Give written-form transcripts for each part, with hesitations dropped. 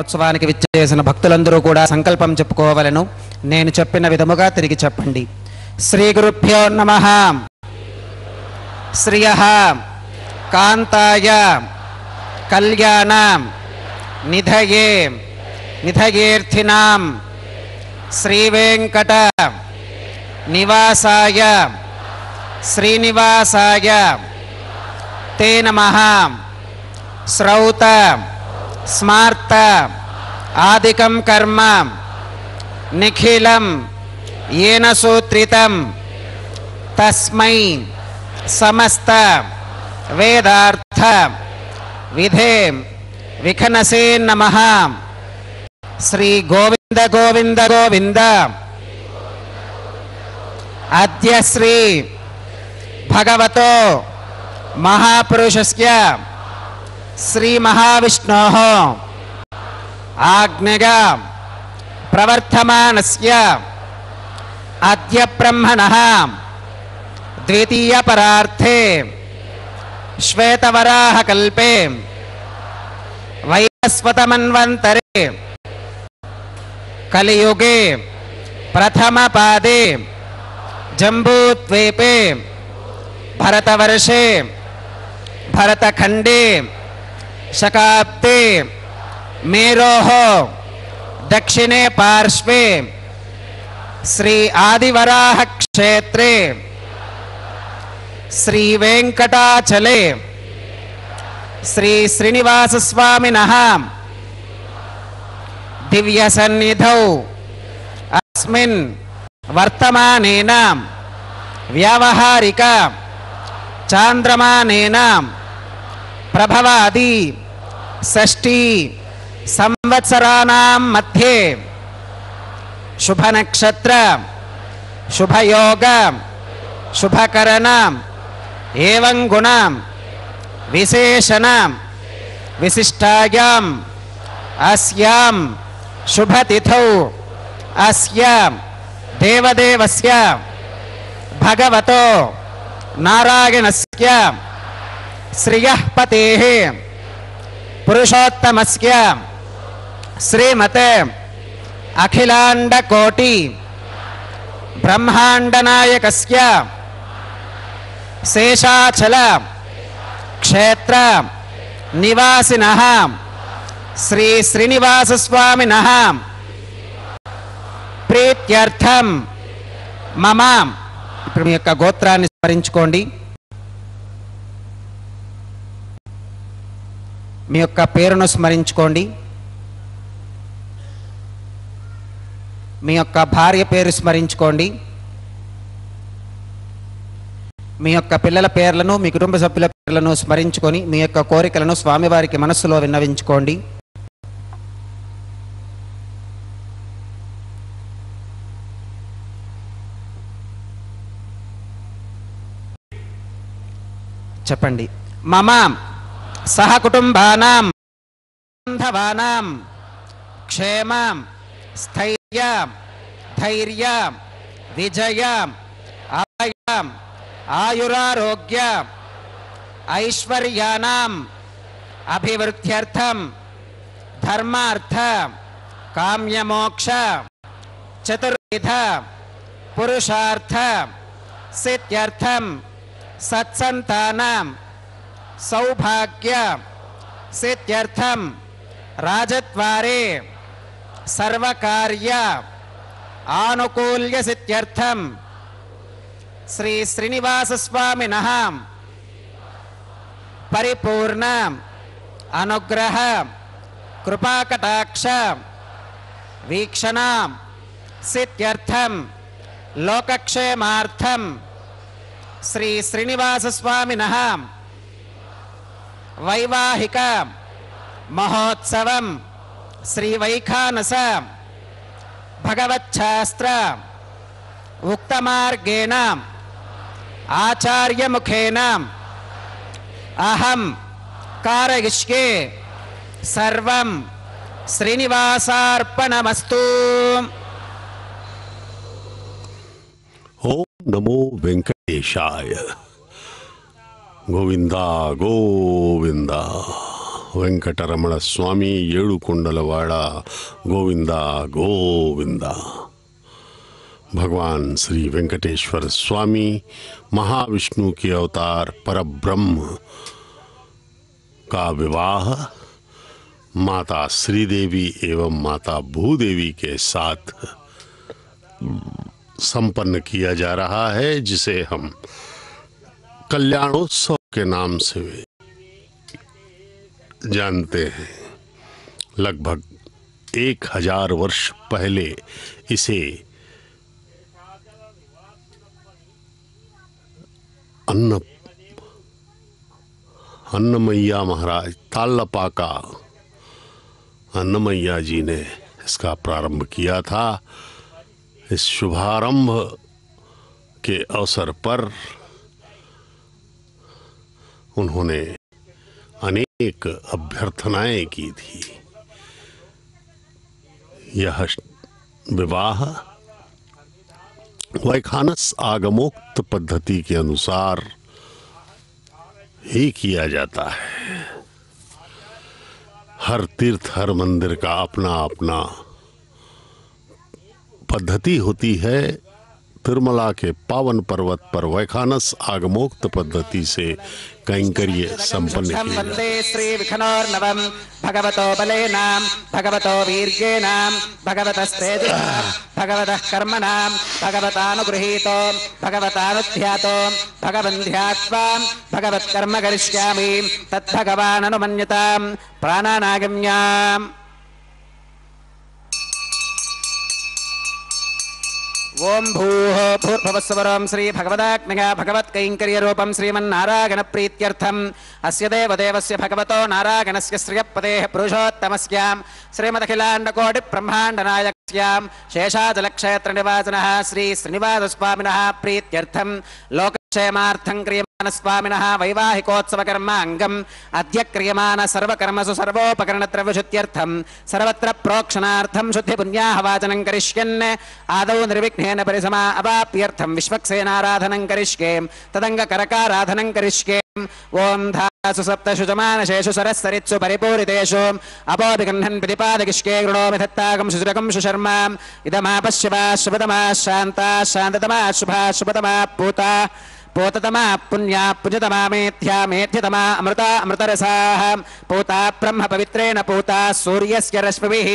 ఉత్సవానికి విచ్చేసిన భక్తులందరూ కూడా సంకల్పం చెప్పుకోవాలను. నేను చెప్పిన విధముగా తిరిగి చెప్పండి. శ్రీ గురుభ్యో నమః. శ్రియః కాంతాయ కళ్యాణ నిధయే నిధయేర్థినాం శ్రీ వెంకట నివాసాయ శ్రీనివాసాయ తే నమః. శ్రౌత స్మార్త ఆదికం కర్మ నిఖిలం येन सूत्रितं तस्मै समस्त वेदार्थ विधे विखनसे नमः. श्री गोविंद गोविंद गोविंद. अद्य श्री भगवतो महापुरुषस्य श्री महाविष्णोः आज्ञया प्रवर्तमानस्य अद्य ब्रह्मणः द्वितीय परार्थे श्वेतवराहकल्पे वैवस्वतमन्वन्तरे कलियुगे प्रथमपादे जम्बूद्वीपे भरतवर्षे भरतखण्डे शकाब्दे मेरोः दक्षिणे पार्श्वे श्री आदिवराह क्षेत्रे श्री वेंकटाचले श्री श्रीनिवास स्वामिनः दिव्य सन्निधौ अस्मिन् वर्तमानेन व्यावहारिक चांद्रमानेन प्रभवादि षष्ठी संवत्सराणां मध्ये शुभ नक्षत्र शुभ योग शुभकरण एवं गुण विशेषण विशिष्टायां अस्यां शुभतिथौ अस्य देवदेवस्य भगवतो नारायणस्य श्रियः पतेः पुरुषोत्तमस्य श्रीमते अखिलांडकोटि ब्रह्मांडनायकस्य शेषाचल क्षेत्र निवासिनः श्री श्रीनिवास स्वामिनः प्रीत्यर्थम मम ఇప్పుడు మీ యొక్క గోత్రాన్ని స్మరించుకోండి. మీ యొక్క పేరును స్మరించుకోండి. మీ యొక్క భార్య పేరు స్మరించుకోండి. మీ యొక్క పిల్లల పేర్లను మీ కుటుంబ సభ్యుల పేర్లను స్మరించుకొని మీ యొక్క కోరికలను స్వామివారికి మనస్సులో విన్నవించుకోండి. చెప్పండి. మమ సహ కుటుంబానాం బాంధవానాం క్షేమ స్థైర్య ధైర్య విజయ ఆయ ఆయురారోగ్య ఐశ్వర్యానాం అభివృద్ధ్యర్థం ధర్మార్థ కామ్యమోక్ష చతుర్విధ పురుషార్థ సిద్ధ్యర్థం సత్సంతానం సౌభాగ్య సిద్ధ్యర్థం రాజద్వారే సర్వకార్య ఆనుకూల్య సిద్ధ్యర్థం శ్రీ శ్రీనివాస స్వామినః పరిపూర్ణ అనుగ్రహ కృపాకటాక్ష వీక్షణ సిద్ధ్యర్థం లోకక్షేమార్థం శ్రీ శ్రీనివాస స్వామినః వైవాహిక మహోత్సవం శ్రీ వైఖానస భగవచ్ఛాస్త్ర ఉక్తమార్గేణ ఆచార్యముఖేన అహం కారయిష్యే సర్వం శ్రీనివాసార్పణమస్తు. ओम नमो वेंकटेशाय. गोविंदा गोविंदा. వెంకటరమణ స్వామి ఏడుకొండలవాడ गोविंदा गोविंदा. भगवान श्री वेंकटेश्वर स्वामी महाविष्णु के अवतार परब्रह्म का विवाह माता श्रीदेवी एवं माता भूदेवी के साथ संपन्न किया जा रहा है, जिसे हम कल्याणोत्सव के नाम से जानते हैं। लगभग 1000 वर्ष पहले इसे अन्नमैया महाराज तालपाका अन्नमैया जी ने इसका प्रारंभ किया था। इस शुभारंभ के अवसर पर उन्होंने अनेक अभ्यर्थनाएं की थी। यह विवाह वैखानस आगमोक्त पद्धति के अनुसार ही किया जाता है। हर तीर्थ, हर मंदिर का अपना अपना पद्धति होती है। तिरुमला के पावन पर्वत पर वैखानस आगमोक्त पद्धति से कैंकर्य संपन्न किए वंदे श्री विखनोर्नवम भगवतो बलेनाम भगवतो वीर्येनाम भगवतस्तेजसाम भगवतः कर्मणाम भगवतानुगृहीतो भगवतानुध्यातो भगवन्ध्यात्वाम भगवत्कर्म करिष्यामि तद्भगवान् अनुमन्यताम प्राणानागम्याम। ओम भूः भूर्भुवस्सुवरों श्री भगवदाग्निगा भगवत्कैङ्कर्यरूपं श्रीमन्नारायण प्रीत्यर्थम् अस्य देवदेवस्य भगवतो नारायणस्य श्रियपदेः पुरुषोत्तमस्यां श्रीमदखिलाण्डकोटिब्रह्माण्डनायकस्यां शेषाचलक्षेत्रनिवासिनः श्री श्रीनिवासस्वामिनः प्रीत्यर्थं लोकक्षेमार्थं क्रियमाणस्वामिनः वैवाहिकोत्सवकर्माङ्गम् अद्य क्रियमाण सर्वकर्मसु सर्वोपकरणद्रव्यशुद्ध्यर्थं सर्वत्र प्रोक्षणार्थं शुद्धिपुण्याहवाचनं करिष्यन् आदौ निर्विघ्नेन परिसमा अवाप्यर्थं विश्वक्सेनाराधनं करिष्ये तदङ्गकरकाराधनं करिष्ये। ओम धासु सप्तषु जमानशेषु सरस्सरित्सु परिपूरितेषु अपोऽभिगह्नन् प्रतिपादयिष्ये गृणोमि धत्ताकं शुचिरकं सुशर्मा इदमापश्यवा शुभतमा शान्ता शान्ततमा शुभा शुभतमा पूता पूततमा पुण्या पुण्यतमा मेथ्या मेथ्यतमा अमृता अमृतरसाः पूता ब्रह्म पवित्रेण पूता सूर्यस्य रश्मिभिः।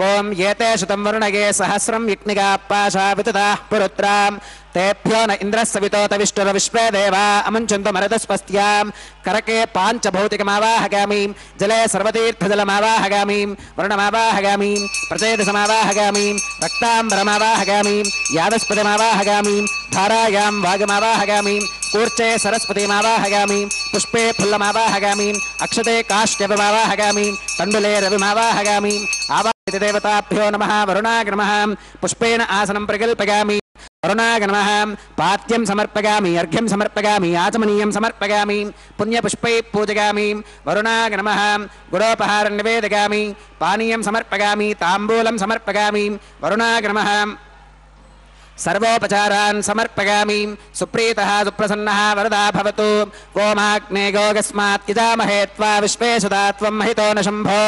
ओम येते शतं वरुणगे सहस्रं यज्ञिका पाशा वितताः पुरुत्रां तेभ्यो न इन्द्रस्सवितोत विष्णुर्विश्वे देवा अमुञ्चन्तु मरुतस्पस्त्यां करके पाञ्चभौतिकमावाहगामि जले सर्वतीर्थजलमावाहगामि वरुणमावाहगामि प्रचेदसमावाहगामि रक्ताम्बरमावाहगामि यादस्पतिमावाहगामि धारायां वागमावाहगामि कूर्चे सरस्वतीमावाहगामि पुष्पे फुल्लमावाहगामि अक्षते काश्यपमावाहगामि तण्डुले रविमावाहगामि आवाहित देवताभ्यो नमः वरुणाय नमः पुष्पेण आसनं प्रकल्पयामि वरुणाय नमः पाद्यं समर्पयामि अर्घ्यं समर्पयामि आचमनीयं समर्पयामि पुण्यपुष्पैः पूजयामि वरुणाय नमः गुडोपहारं निवेदयामि पानीयं समर्पयामि ताम्बूलं समर्पयामि वरुणाय नमः सर्वोपचारान् समर्पयामि सुप्रीतः सुप्रसन्नः वरदा भवतु। ओमाग्ने गोगस्मात् यजामहे त्वा विश्वेशदा त्वं महितो न शम्भो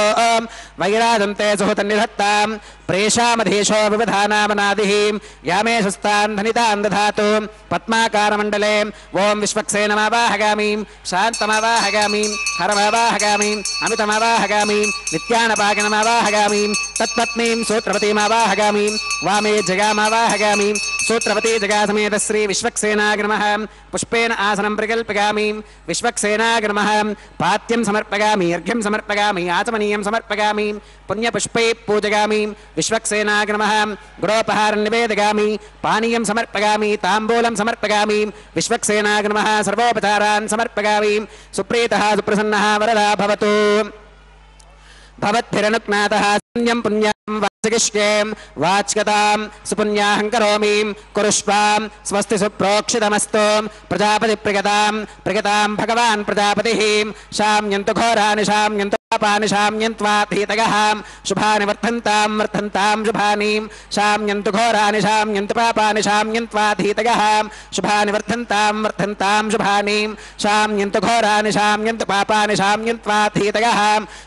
वैराजन्ते सुहृतन्निधत्तां प्रेषामधीशो विवधानामनादिः यामेशस्तान् धनितान् दधातु पद्माकारमण्डले। ओं विश्वक्सेनमावाहगामि शान्तमावाहगामि हरमावाहगामि अमितमावाहगामि नित्यानपाकनमावाहगामि तत्पत्नीं सूत्रवतीमावाहगामि वामे जगामावाहगामि सूत्रवती जगा समेत श्री विश्वक्सेनाय नमः पुष्पेन आसनं प्रकल्पयामि विश्वक्सेनाय नमः पाद्यं समर्पयामि अर्घ्यं समर्पयामि आचमनीयं समर्पयामि पुण्यपुष्पैः पूजयामि विश्वक्सेनाय नमः गुडोपहारं निवेदयामि पानीयं समर्पयामि ताम्बूलं समर्पयामि विश्वक्सेनाय नमः सर्वोपचारान् समर्पयामि सुप्रीतः सुप्रसन्नः वरदा भवतु। भवद्भिरनुज्ञातः पुण्यं पुण्यां वाचयिष्ये वाच्यतां सुपुण्याहं करोमि कुरुष्वां स्वस्ति सुप्रोक्षितमस्तु प्रजापतिप्रियतां प्रियतां भगवान् प्रजापतिः शाम्यन्तु घोराणि शाम्यन्तु पापानि शाम्यन्त्वाधीतयः शुभानि वर्धन्तां वर्धन्तां शुभानि शाम्यन्तु घोराणि शाम्यन्तु पापानि शाम्यन्त्वाधीतयः शुभानि वर्धन्तां वर्धन्तां शुभानि शाम्यन्तु घोराणि शाम्यन्तु पापानि शाम्यन्त्वाधीतयः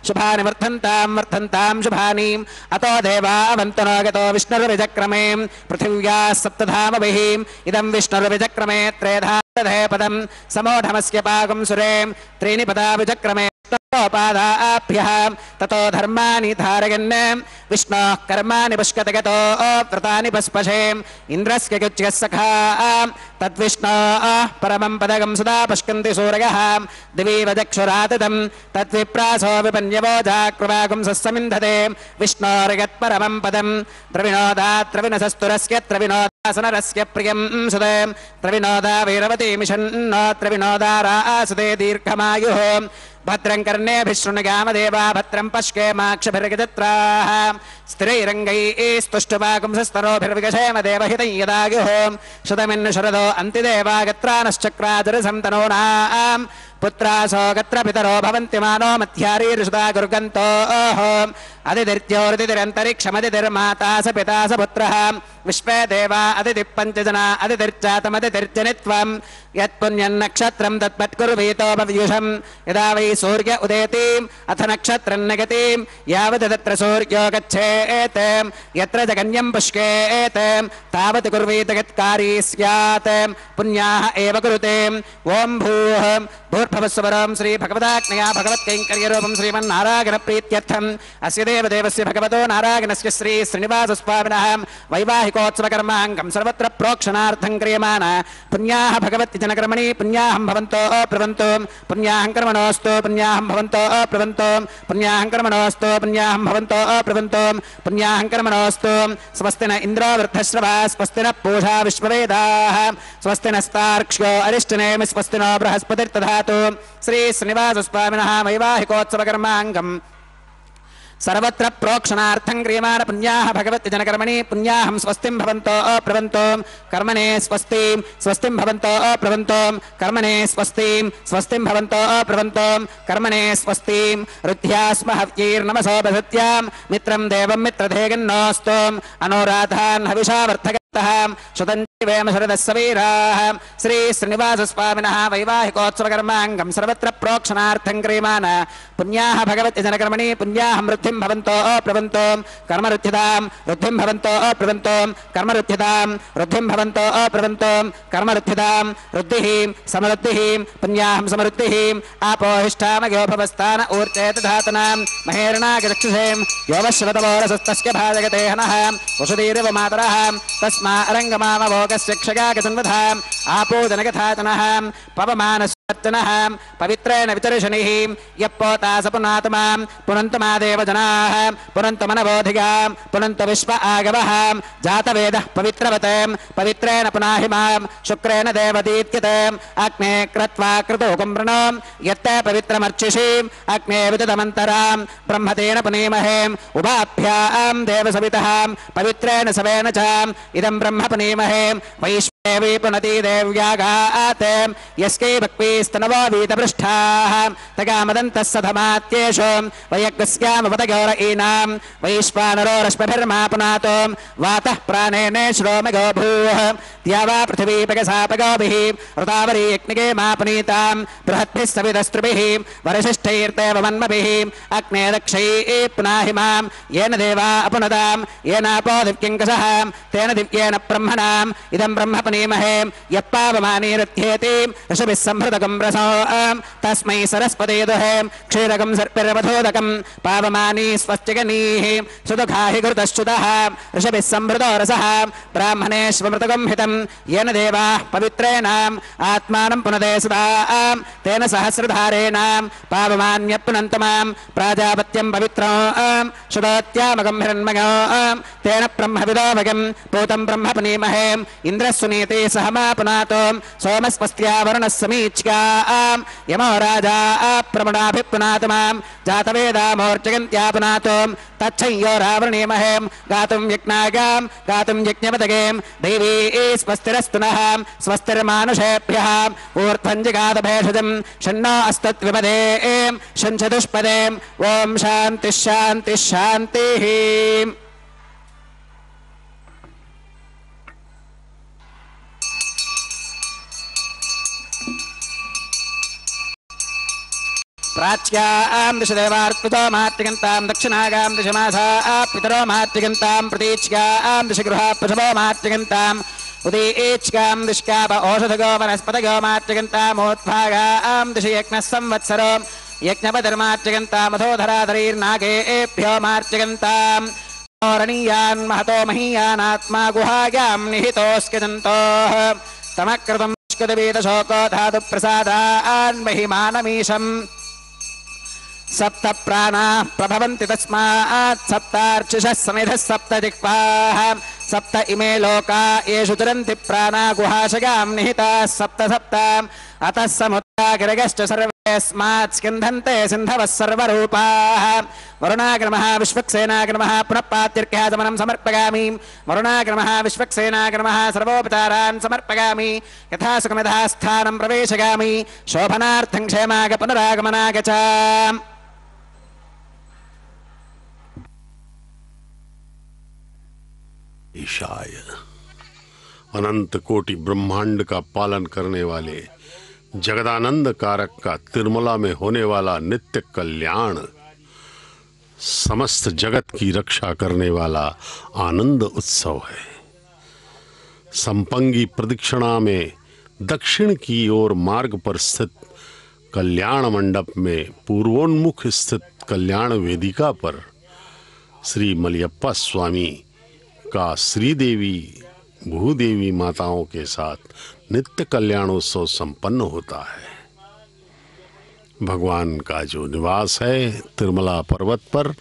शुभानि वर्धन्तां वर्धन्तां शुभानि। अतो देवा अवन्तनो गतो विष्णुर्विजक्रमे पृथिव्याः सप्तधामभिः इदं विष्णुर्विजक्रमे त्रेधा पदं समोढमस्य पाकं सुरे त्रीणि पदा विचक्रमे पादाभ्यः ततो धर्माणि धारयन् विष्णोः कर्माणि पुष्कते गतो व्रतानि पस्पशे इन्द्रस्य युज्यः सखा तद्विष्णोः परमं पदगं सदा पश्यन्ति सूरयः दिवीव चक्षुरातितं तद्विप्रासो विपन्यवो जाकृवागुं सस्समिन्धते विष्णोर्यत्परमं पदं द्रविणोदात्रविनसस्तुरस्य त्रविनोदासनरस्य प्रियं सुदे त्रविनोदा वीरवती मिषन्नो त्रविनोदा रासुदे दीर्घमायुः भद्रं कर्णेभिः शृणुयाम देवा भद्रं पश्येमाक्षभिर्गजत्राः स्थिरैरङ्गैस्तुष्टुवाकुंसस्तनोभिर्विगशेम देवहितं यदायुः शतमिन्न शरदो अन्तिदेवागत्रानश्चक्राचरसन्तनूनाम् पुत्रासो गत्र पितरो भवन्ति मानो मध्यारीर्षुता गुर्गन्तोः अदितिर्ज्योतिरिन्तरिक्षमदितिर्माता स पिता स पुत्रः विश्वे देवा अदितिः पञ्चजना अदितिर्जातमदितिर्जनित्वम् यत्पुण्यन्नक्षत्रम् तत्पत्कुर्वीतोपव्युषम् यदा वै सूर्य उदेतिम् अथ नक्षत्रम् निगतिम् यावत् तत्र सूर्यो गच्छेत् यत्र जगन्यम् पुष्केत् तावत् कुर्वीत यत्कारी स्यात् पुण्याः एव कुरुते ॐ भूः भूर्भुवस्वरं श्री भगवदाज्ञया भगवत्कैङ्कर्यरूपं श्रीमन्नारायणप्रीत्यर्थम् अस्य देवदेवस्य भगवतो नारायणस्य श्री श्रीनिवासस्वामिनः वैवाहिकोत्सवकर्माङ्गं सर्वत्र प्रोक्षणार्थं क्रियमाण पुण्याः भगवति जनकर्मणि पुण्याहं भवन्तो अप्रवन्तो पुण्याहं कर्मणोऽस्तु पुण्याहं भवन्तो अप्रवन्तो पुण्याहं कर्मणोऽस्तु पुण्याहं भवन्तो अप्रवन्तो पुण्याहं कर्मणोऽस्तु स्वस्ति न इन्द्रो वृद्धश्रवा स्वस्ति न पूषा विश्ववेदाः स्वस्ति नस्तार्क्ष्यो अरिष्टनेमि स्वस्ति नो बृहस्पतिर्दधातु श्री श्रीनिवासस्वामिनः वैवाहिकोत्सवकर्माङ्गम् सर्वत्र प्रोक्षणार्थं क्रियमाण पुण्याः भगवति जनकर्मणि पुण्याहं स्वस्तिं भवन्तो अप्रवन्तो कर्मणे स्वस्तिं स्वस्तिं भवन्तो अप्रवन्तो कर्मणे स्वस्तिं स्वस्तिं भवन्तो अप्रवन्तो कर्मणे स्वस्तिं रुद्ध्यास्म हव्यैर्नमसो बधत्यां मित्रं देवं मित्रधेगन्नोऽस्तु अनुराधान् हविषा वर्धगन्तः शुतञ्जीवेम शरदस्य वीराः श्री श्रीनिवासस्वामिनः वैवाहिकोत्सवकर्माङ्गं सर्वत्र प्रोक्षणार्थं क्रियमाण पुण्याः भगवति जनकर्मणि पुण्याहं वृद्धिं भवन्तो अप्रवन्तो कर्मरुद्ध्यतां वृद्धिं भवन्तो अप्रवन्तो कर्मरुद्ध्यतां वृद्धिं भवन्तो अप्रवन्तो कर्मरुद्ध्यतां वृद्धिः समृद्धिः पुण्याहं समृद्धिः आपोहिष्ठामयो भवस्तान ऊर्चेत धातनां महेरणागचक्षुषें योवश्वतवोरसस्तस्य भाजगते हनः वसुधीरिव मातरः तस्मा अरङ्गमामभोगस्य क्षगागसन्वधाम् आपोदनगथातनः पवमानस्वर्चनः पवित्रेण वितर्षणिः यः पोता स पुनातमां पुनन्तमादेव जनाः पुनन्तमनबोधिगां पुनन्त विश्व आगवः जातवेदः पवित्रवते पवित्रेण पुनाहिमां शुक्रेण देवदीत्यते अग्ने कृत्वा कृतोकं वृणों यत्ते पवित्रमर्चिषीम् अग्ने विदधमन्तरां ब्रह्मतेन पुनीमहे उभाभ्यां देवसवितः पवित्रेण सवेन च इदं ब्रह्म पुनीमहे वैश्वेवी पुनति देव्यागात् यस्कै भक्तिस्तनवो वीतपृष्ठाः तगामदन्तः सधमात्येषु वयज्ञस्यामपतगौर ईनां वैश्वानरो रश्मिभिर्मा पुनातो वातः प्राणेने श्रोमगो भूः द्यावा पृथिवीपगसापगोभिः ऋतावरी यज्ञिके मा पुनीतां बृहद्भिः सविदस्त्रुभिः वरशिष्ठैर्देव मन्मभिः अग्ने दक्षैः पुनाहिमां येन देवा अपुनतां येनापो दिव्यङ्कषः तेन दिव्येन ब्रह्मणाम् इदं ब्रह्म पुनीमहे यः पावमानीरथ्येति ऋषभिः संहृतकं रसोऽं तस्मै सरस्वती दुहे क्षीरकं सर्पिर्वधोदकं पावमानी स्वस्तिगनीः सुदुःखा हि घृतश्च्युतः ऋषभिः संहृतो रसः ब्राह्मणेष्वमृतकं हितं येन देवाः पवित्रेणाम् आत्मानं पुनदे सदा तेन सहस्रधारेण पावमान्य पुनन्तमां प्राजापत्यं पवित्रं शुद्धोत्यामकं हिरण्मयो तेन ब्रह्मविदोमकं पूतं ब्रह्म पुनीमहे इन्द्रः सुनीते सह मा पुनातो सोमस्वस्त्या वरुणः समीच्या यमो राजा प्रमणाभिपुनातमां जातवेदामोर्जगन्त्या पुनातो तच्छय्यो रावणीमहे गातुं यज्ञागां गातुं यज्ञपदगें देवी स्वस्तिरस्तु नः स्वस्तिर्मानुषेभ्यः ऊर्ध्वं जिगातभेषजं षण्णो अस्तद्विपदे षञ्चतुष्पदे ॐ शान्तिः शान्तिः शान्तिः प्राच्यां दिश देवार्पितो मातृगन्तां दक्षिणागां दिशमासा पितरो मातृगन्तां प्रतीच्यां दिश गृहा पृषभो मातृगन्ताम् उदीच्कां दिश्काप औषधगो वनस्पतगो मातृगन्तामोत्भागां दिश यज्ञः संवत्सरो यज्ञपतिर्मातृगन्तामधोधराधरीर्नागेभ्यो मातृगन्ताम् रणीयान् महतो महीयानात्मा गुहायां निहितोऽस्कजन्तोः तमकृतं शोको धातु प्रसादान् महिमानमीशम् सप्त प्राणाः प्रभवन्ति तस्मात् सप्तार्चिषः समिधः सप्त जिह्वाः सप्त इमे लोका येषु तुरन्ति प्राणा गुहाशयां निहिताः सप्त सप्त अतः समुद्र गिरगश्च सर्वेस्मात् स्कन्धन्ते सिन्धवः सर्वरूपाः वरुणाग्रमः विश्वक्सेनाग्रमः पुनः पात्यर्घ्याचमनं समर्पयामि वरुणाग्रमः विश्वक्सेनाग्रमः सर्वोपचारान् समर्पयामि यथा सुखमिधा स्थानं प्रवेशयामि शोभनार्थं क्षेमाग पुनरागमनाग च ईशाय अनंत कोटि ब्रह्मांड का पालन करने वाले जगदानंद कारक का तिरुमला में होने वाला नित्य कल्याण समस्त जगत की रक्षा करने वाला आनंद उत्सव है। संपंगी प्रदक्षिणा में दक्षिण की ओर मार्ग पर स्थित कल्याण मंडप में पूर्वोन्मुख स्थित कल्याण वेदिका पर श्री मलयप्पा स्वामी का श्रीदेवी भूदेवी माताओं के साथ नित्य कल्याणोत्सव संपन्न होता है। भगवान का जो निवास है तिरुमला पर्वत पर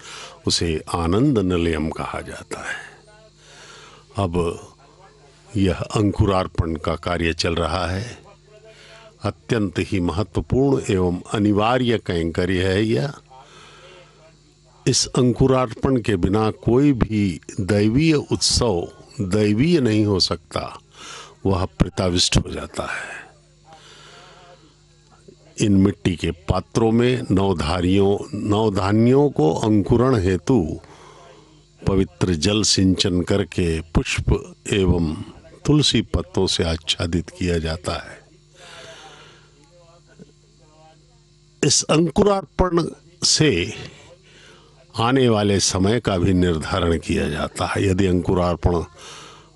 उसे आनंद निलयम कहा जाता है। अब यह अंकुरार्पण का कार्य चल रहा है। अत्यंत ही महत्वपूर्ण एवं अनिवार्य कैंकर्य है यह। इस अंकुरार्पण के बिना कोई भी दैवीय उत्सव दैवीय नहीं हो सकता, वह प्रताविष्ट हो जाता है। इन मिट्टी के पात्रों में नवधान्यों को अंकुरण हेतु पवित्र जल सिंचन करके पुष्प एवं तुलसी पत्तों से आच्छादित किया जाता है। इस अंकुरार्पण से आने वाले समय का भी निर्धारण किया जाता है। यदि अंकुरार्पण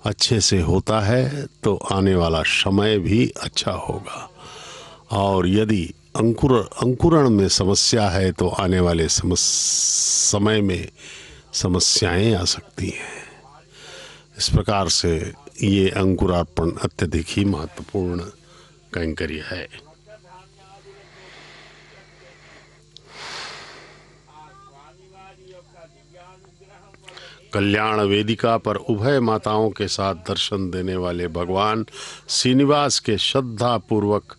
अच्छे से होता है तो आने वाला समय भी अच्छा होगा, और यदि अंकुरण में समस्या है तो आने वाले समय में समस्याएं आ सकती हैं। इस प्रकार से ये अंकुरार्पण अत्यधिक ही महत्वपूर्ण कैंकर्य है। कल्याण वेदिका पर उभय माताओं के साथ दर्शन देने वाले भगवान श्रीनिवास के श्रद्धा पूर्वक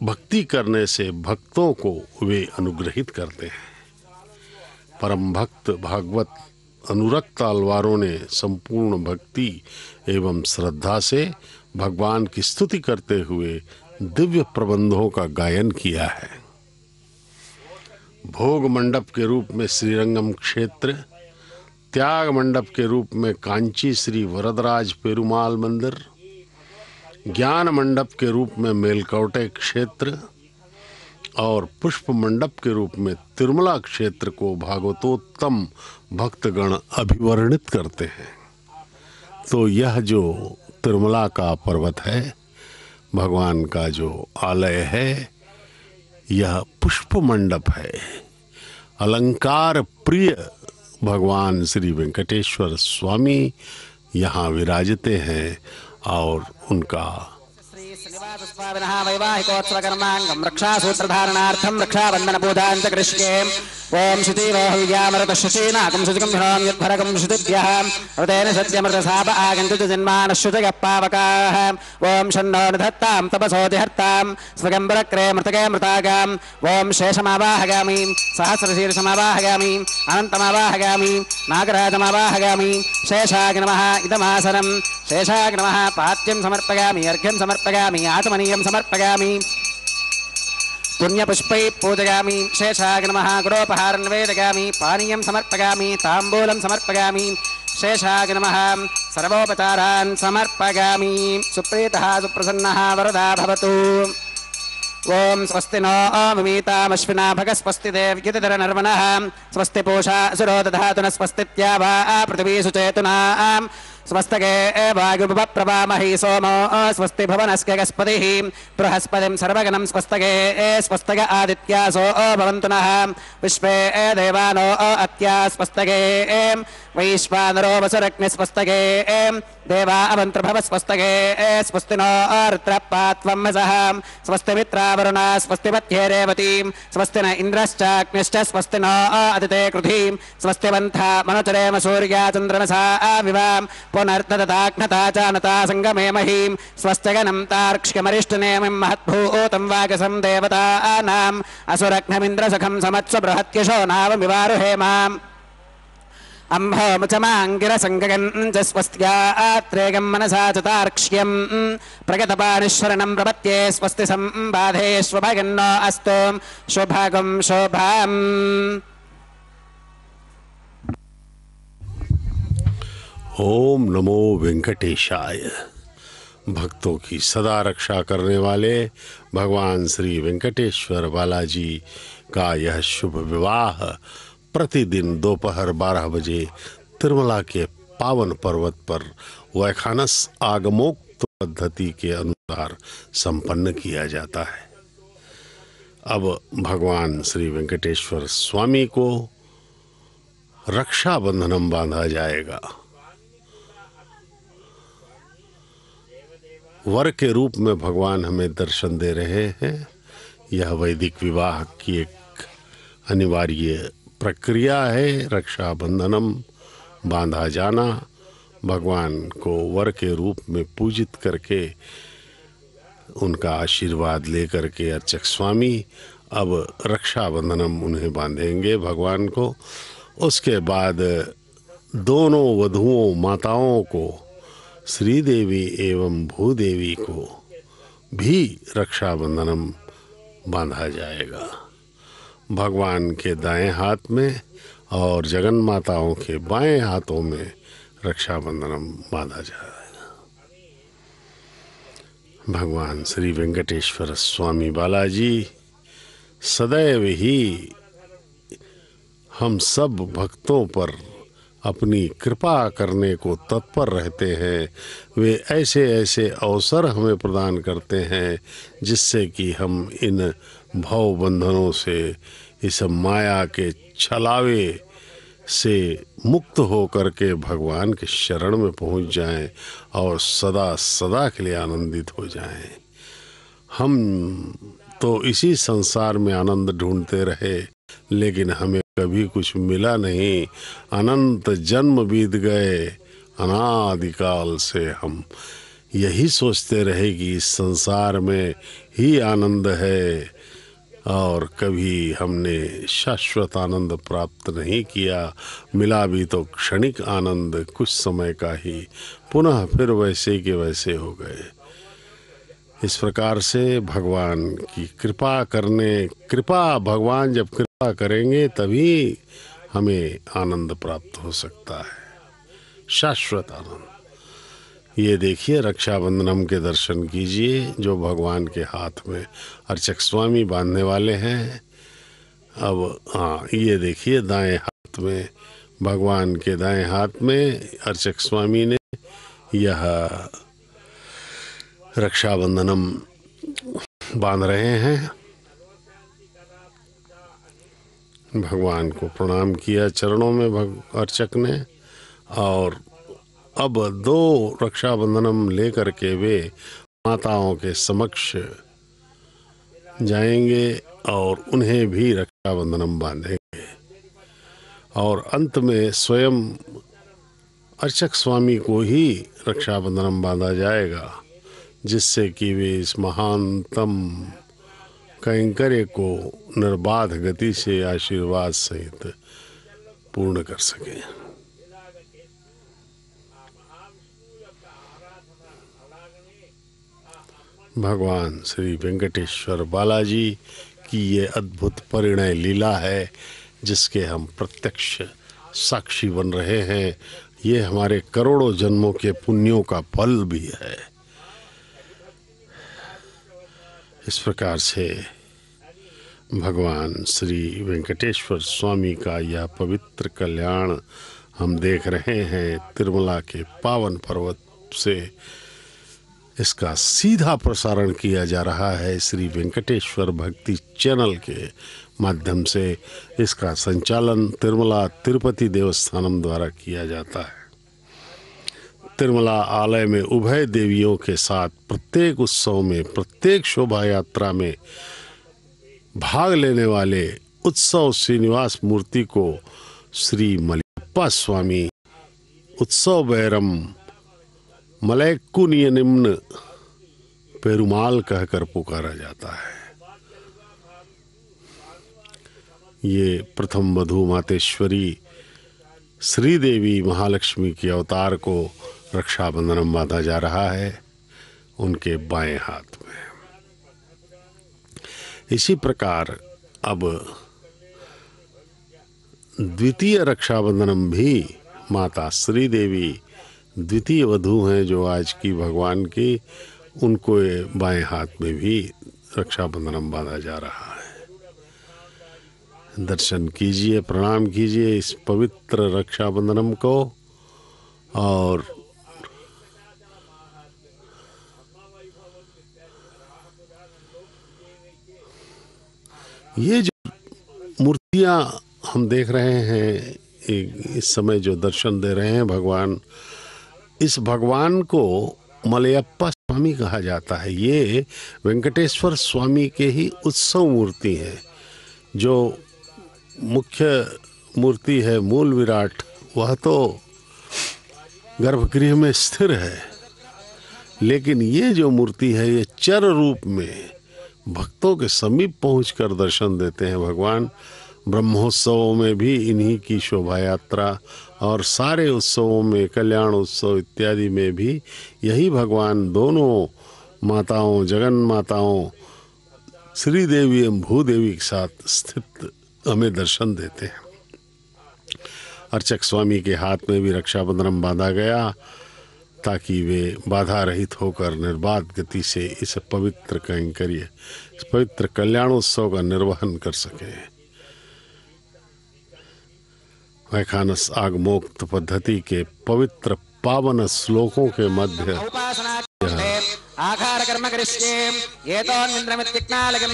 भक्ति करने से भक्तों को वे अनुग्रहित करते हैं। परम भक्त भागवत अनुरक्त आलवारों ने संपूर्ण भक्ति एवं श्रद्धा से भगवान की स्तुति करते हुए दिव्य प्रबंधों का गायन किया है। भोग मंडप के रूप में श्रीरंगम क्षेत्र, त्याग मंडप के रूप में कांची श्री वरदराज पेरुमाल मंदिर, ज्ञान मंडप के रूप में मेलकोटे क्षेत्र और पुष्प मंडप के रूप में तिरुमला क्षेत्र को भागवतोत्तम भक्तगण अभिवर्णित करते हैं। तो यह जो तिरुमला का पर्वत है, भगवान का जो आलय है, यह पुष्प मंडप है। अलंकार प्रिय भगवान श्री वेंकटेश्वर स्वामी यहाँ विराजते हैं और उनका वैवाहिकोत्सव कर्मांगम रक्षा सूत्रधारणार्थम रक्षाबंधन पूजांच कृष्ये ओम शुचिवहुव्यामृत शुचीनाकं शुचिकं ह्राम यद्भरकं शुचिभ्यः हृदयेन सत्यमृतसाप आगन्तुच जन्मानः शुचयः पावकाः ओम शन्नो निधत्तां तपसोऽधिहर्तां स्वगम्बरक्रे मृतके मृतागां ओम शेषमावाहयामि सहस्रशीर्षमावाहयामि अनन्तमावाहयामि नागराजमावाहयामि शेषाय नमः इदमासनं शेषाय नमः पात्यं समर्पयामि अर्घ्यं समर्पयामि आचमनीयं समर्पयामि पुण्यपुष्पै पूजयामि शेषाय नमः गुरोपहारं निवेदयामि पानीयं समर्पयामि ताम्बूलं समर्पयामि शेषाय नमः सर्वोपचारान् समर्पयामि सुप्रीतः सुप्रसन्नः वरदा भवतु ओम स्वस्ति नो अमितामश्विना भगस्वस्ति देव्यतिधरनर्वणः स्वस्ति पूषा सुरो दधातु न स्वस्तित्यावा पृथिवी सुचेतुना स्वस्तके वायुप्रभामहि सोमो स्वस्ति भवनस्य गस्पतिः बृहस्पतिं सर्वगणं स्वस्तके स्वस्तक आदित्यासो भवन्तु नः विश्वे देवानो अत्या स्वस्तके वैश्वानरो वसुरग्निस्वस्तके देवा अवन्तर्भव स्वस्तके स्वस्ति नो रुद्रपात्वंसः स्वस्ति मित्रावरुणा स्वस्ति मध्ये रेवतीं स्वस्ति न इन्द्रश्चाग्निश्च स्वस्ति नो अदिते कृधिं स्वस्ति वन्था मनुचरेम सूर्या चन्द्रमसा विवां पुनर्तदताघ्नता जानता संगमे महीं स्वस्त्यगनं तार्क्ष्यमरिष्टनेमिं महद्भूतं वागसं देवतानाम् असुरघ्नमिन्द्रसखं समत्स्व बृहत्यशो नावमिवारुहेमाम् अम्भोमुचमाङ्गिरसङ्गगञ्च स्वस्त्यात्रेगं मनसा च तार्क्ष्यं प्रगतपाणिश्वरणं प्रपत्ये स्वस्ति सम्बाधेष्वभगन्नो अस्तु शुभगं शुभम्। ओम नमो वेंकटेशाय। भक्तों की सदा रक्षा करने वाले भगवान श्री वेंकटेश्वर बालाजी का यह शुभ विवाह प्रतिदिन दोपहर 12 बजे तिरुमला के पावन पर्वत पर वैखानस आगमोक्त पद्धति के अनुसार संपन्न किया जाता है। अब भगवान श्री वेंकटेश्वर स्वामी को रक्षा बंधनम बांधा जाएगा। वर के रूप में भगवान हमें दर्शन दे रहे हैं। यह वैदिक विवाह की एक अनिवार्य प्रक्रिया है। रक्षा बंधनम बांधा जाना, भगवान को वर के रूप में पूजित करके उनका आशीर्वाद लेकर के अर्चक स्वामी अब रक्षा बंधनम उन्हें बांधेंगे भगवान को। उसके बाद दोनों वधुओं माताओं को, श्रीदेवी एवं भूदेवी को भी रक्षा बंधनम बांधा जाएगा। भगवान के दाएं हाथ में और जगन माताओं के बाएं हाथों में रक्षा बंधनम बांधा जाएगा। भगवान श्री वेंकटेश्वर स्वामी बालाजी सदैव ही हम सब भक्तों पर अपनी कृपा करने को तत्पर रहते हैं। वे ऐसे ऐसे अवसर हमें प्रदान करते हैं जिससे कि हम इन भव बंधनों से, इस माया के छलावे से मुक्त होकर के भगवान के शरण में पहुंच जाएं और सदा सदा के लिए आनंदित हो जाएं। हम तो इसी संसार में आनंद ढूंढते रहे, लेकिन हमें कभी कुछ मिला नहीं। अनंत जन्म बीत गए, अनादिकाल से हम यही सोचते रहे कि इस संसार में ही आनंद है और कभी हमने शाश्वत आनंद प्राप्त नहीं किया। मिला भी तो क्षणिक आनंद, कुछ समय का ही, पुनः फिर वैसे के वैसे हो गए। इस प्रकार से भगवान की भगवान जब कृपा करेंगे तभी हमें आनंद प्राप्त हो सकता है, शाश्वत आनंद। ये देखिए, रक्षाबंधनम के दर्शन कीजिए जो भगवान के हाथ में अर्चक स्वामी बांधने वाले हैं। अब ये देखिए, दाएं हाथ में, भगवान के दाएं हाथ में अर्चक स्वामी ने यह रक्षाबंधनम बांध रहे हैं। भगवान को प्रणाम किया चरणों में अर्चक ने, और अब 2 रक्षाबंधनम लेकर के वे माताओं के समक्ष जाएंगे और उन्हें भी रक्षाबंधनम बांधेंगे। और अंत में स्वयं अर्चक स्वामी को ही रक्षाबंधनम बांधा जाएगा, जिससे कि वे इस महानतम कैंकर्य को निर्बाध गति से आशीर्वाद सहित पूर्ण कर सकें। भगवान श्री वेंकटेश्वर बालाजी की ये अद्भुत परिणय लीला है जिसके हम प्रत्यक्ष साक्षी बन रहे हैं। ये हमारे करोड़ों जन्मों के पुण्यों का फल भी है। इस प्रकार से भगवान श्री वेंकटेश्वर स्वामी का यह पवित्र कल्याण हम देख रहे हैं। तिरुमला के पावन पर्वत से इसका सीधा प्रसारण किया जा रहा है। श्री वेंकटेश्वर भक्ति चैनल के माध्यम से इसका संचालन तिरुमला तिरुपति देवस्थानम द्वारा किया जाता है। तिरुमला आलय में उभय देवियों के साथ प्रत्येक उत्सव में, प्रत्येक शोभा यात्रा में भाग लेने वाले उत्सव श्रीनिवास मूर्ति को श्री मलयप्पा स्वामी उत्सव बैरम मलैक्कुनिय निम्न पेरुमाल कहकर पुकारा जाता है। ये प्रथम वधू मातेश्वरी श्रीदेवी महालक्ष्मी के अवतार को रक्षाबंधन बांधा जा रहा है उनके बाएं हाथ में। इसी प्रकार अब द्वितीय रक्षाबंधनम भी माता श्रीदेवी द्वितीय वधू हैं जो आज की भगवान की, उनको बाएं हाथ में भी रक्षाबंधनम बांधा जा रहा है। दर्शन कीजिए, प्रणाम कीजिए इस पवित्र रक्षाबंधनम को। और ये जो मूर्तियां हम देख रहे हैं इस समय, जो दर्शन दे रहे हैं भगवान, इस भगवान को मलयप्पा स्वामी कहा जाता है। ये वेंकटेश्वर स्वामी के ही उत्सव मूर्ति है। जो मुख्य मूर्ति है मूल विराट, वह तो गर्भगृह में स्थिर है, लेकिन ये जो मूर्ति है ये चर रूप में भक्तों के समीप पहुंचकर दर्शन देते हैं भगवान। ब्रह्मोत्सवों में भी इन्हीं की शोभा यात्रा और सारे उत्सवों में, कल्याण उत्सव इत्यादि में भी यही भगवान दोनों माताओं, जगन माताओं श्रीदेवी एवं भूदेवी के साथ स्थित हमें दर्शन देते हैं। अर्चक स्वामी के हाथ में भी रक्षाबंधन बांधा गया ताकि वे बाधा रहित होकर निर्बाध गति से इस पवित्र कैंकर्य, इस पवित्र कल्याणोत्सव का निर्वहन कर सके। वैखानस आगमोक्त पद्धति के पवित्र पावन श्लोकों के मध्य आकार कर्म करिष्ये ये तोन्विन्द्रमित्तिक्नालगम्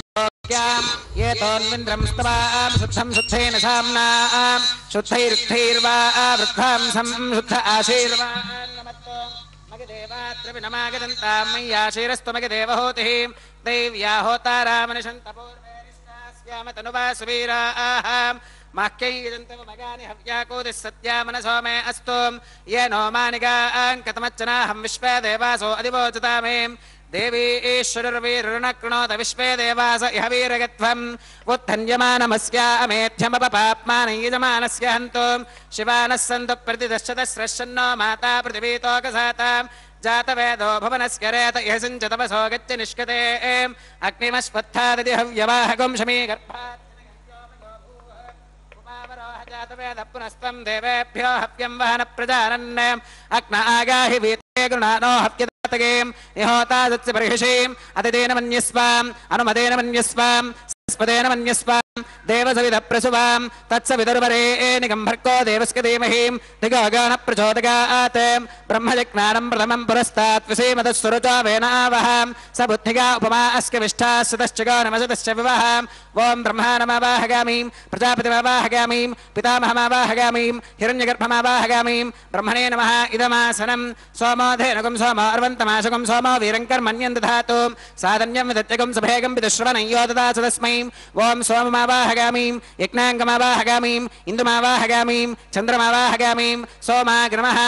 ये तोन्विन्द्रं स्तवाम शुद्धं शुद्धेन साम्नाम शुद्धैरुद्धैर्वा वृद्धां संशुद्ध आशीर्वान् नमत्तो मगदेवात्र नमागदन्तां मय्याशीरस्तु मगदेवहोतिः दैव्या होतारामनिशन्तपूर्वेरिष्टास्याम तनुवासुवीराः माक्यैजन्तव मगानि हव्याकोदिः सत्यामनसो मे अस्तु ये नो मानिगां कतमच्चनाहं विश्वे देवासो अधिवोचतामे देवी ईश्वरुर्वीरुणकृणोत विश्वे देवास इह वीरगत्वम् उत्थन्यमानमस्यामेध्यमपपाप्मानयजमानस्य हन्तु शिवानः सन्तु प्रतिदश्यतस्रश्चन्नो माता पृथिवीतोकसाताम् जातवेदो भुवनस्य रेत इह सिञ्चतपसो गच्छ निष्कते अग्निमश्वत्थादति हव्यवाहगुं शमीगर्भात् जातवेद पुनस्त्वं देवेभ्यो हव्यं वहन प्रजानन् अग्न आगाहि वीते गृणानो हव्यदातगेम् इहोता दत्स बर्हिषीम् अतिदेन मन्यस्वाम् अनुमदेन मन्यस्वाम् स्पदेन मन्यस्वाम् देवसविध प्रसुवाम् तत्सविदुर्वरेणिकम् भर्गो देवस्य धीमहि दिगोगान प्रचोदयात् ब्रह्मजज्ञानम् प्रथमम् पुरस्तात् विसीमतस्सुरुचो वेनावहाम् स बुद्धिगा उपमा अस्य विष्ठा सुतश्चगो नमसतश्च विवहाम् ओं ब्रह्मा नमावाहगामीम् प्रजापतिमावाहगामीम् पितामहमावाहगामीम् हिरण्यगर्भमावाहगामीम् ब्रह्मणे नमः इदमासनम् सोमो धेनुकम् सोमो अर्वन्तमाशुकम् सोमो वीरङ्कर्मण्यम् दधातु साधन्यम् विदत्यगम् सभेगम् विदुश्रवणय्यो ददातु तस्मै ओं सोममावाहगामीम् यज्ञाङ्गमावाहगामीम् इन्दुमावाहगामीम् चन्द्रमावाहगामीम् सोमाग्नमः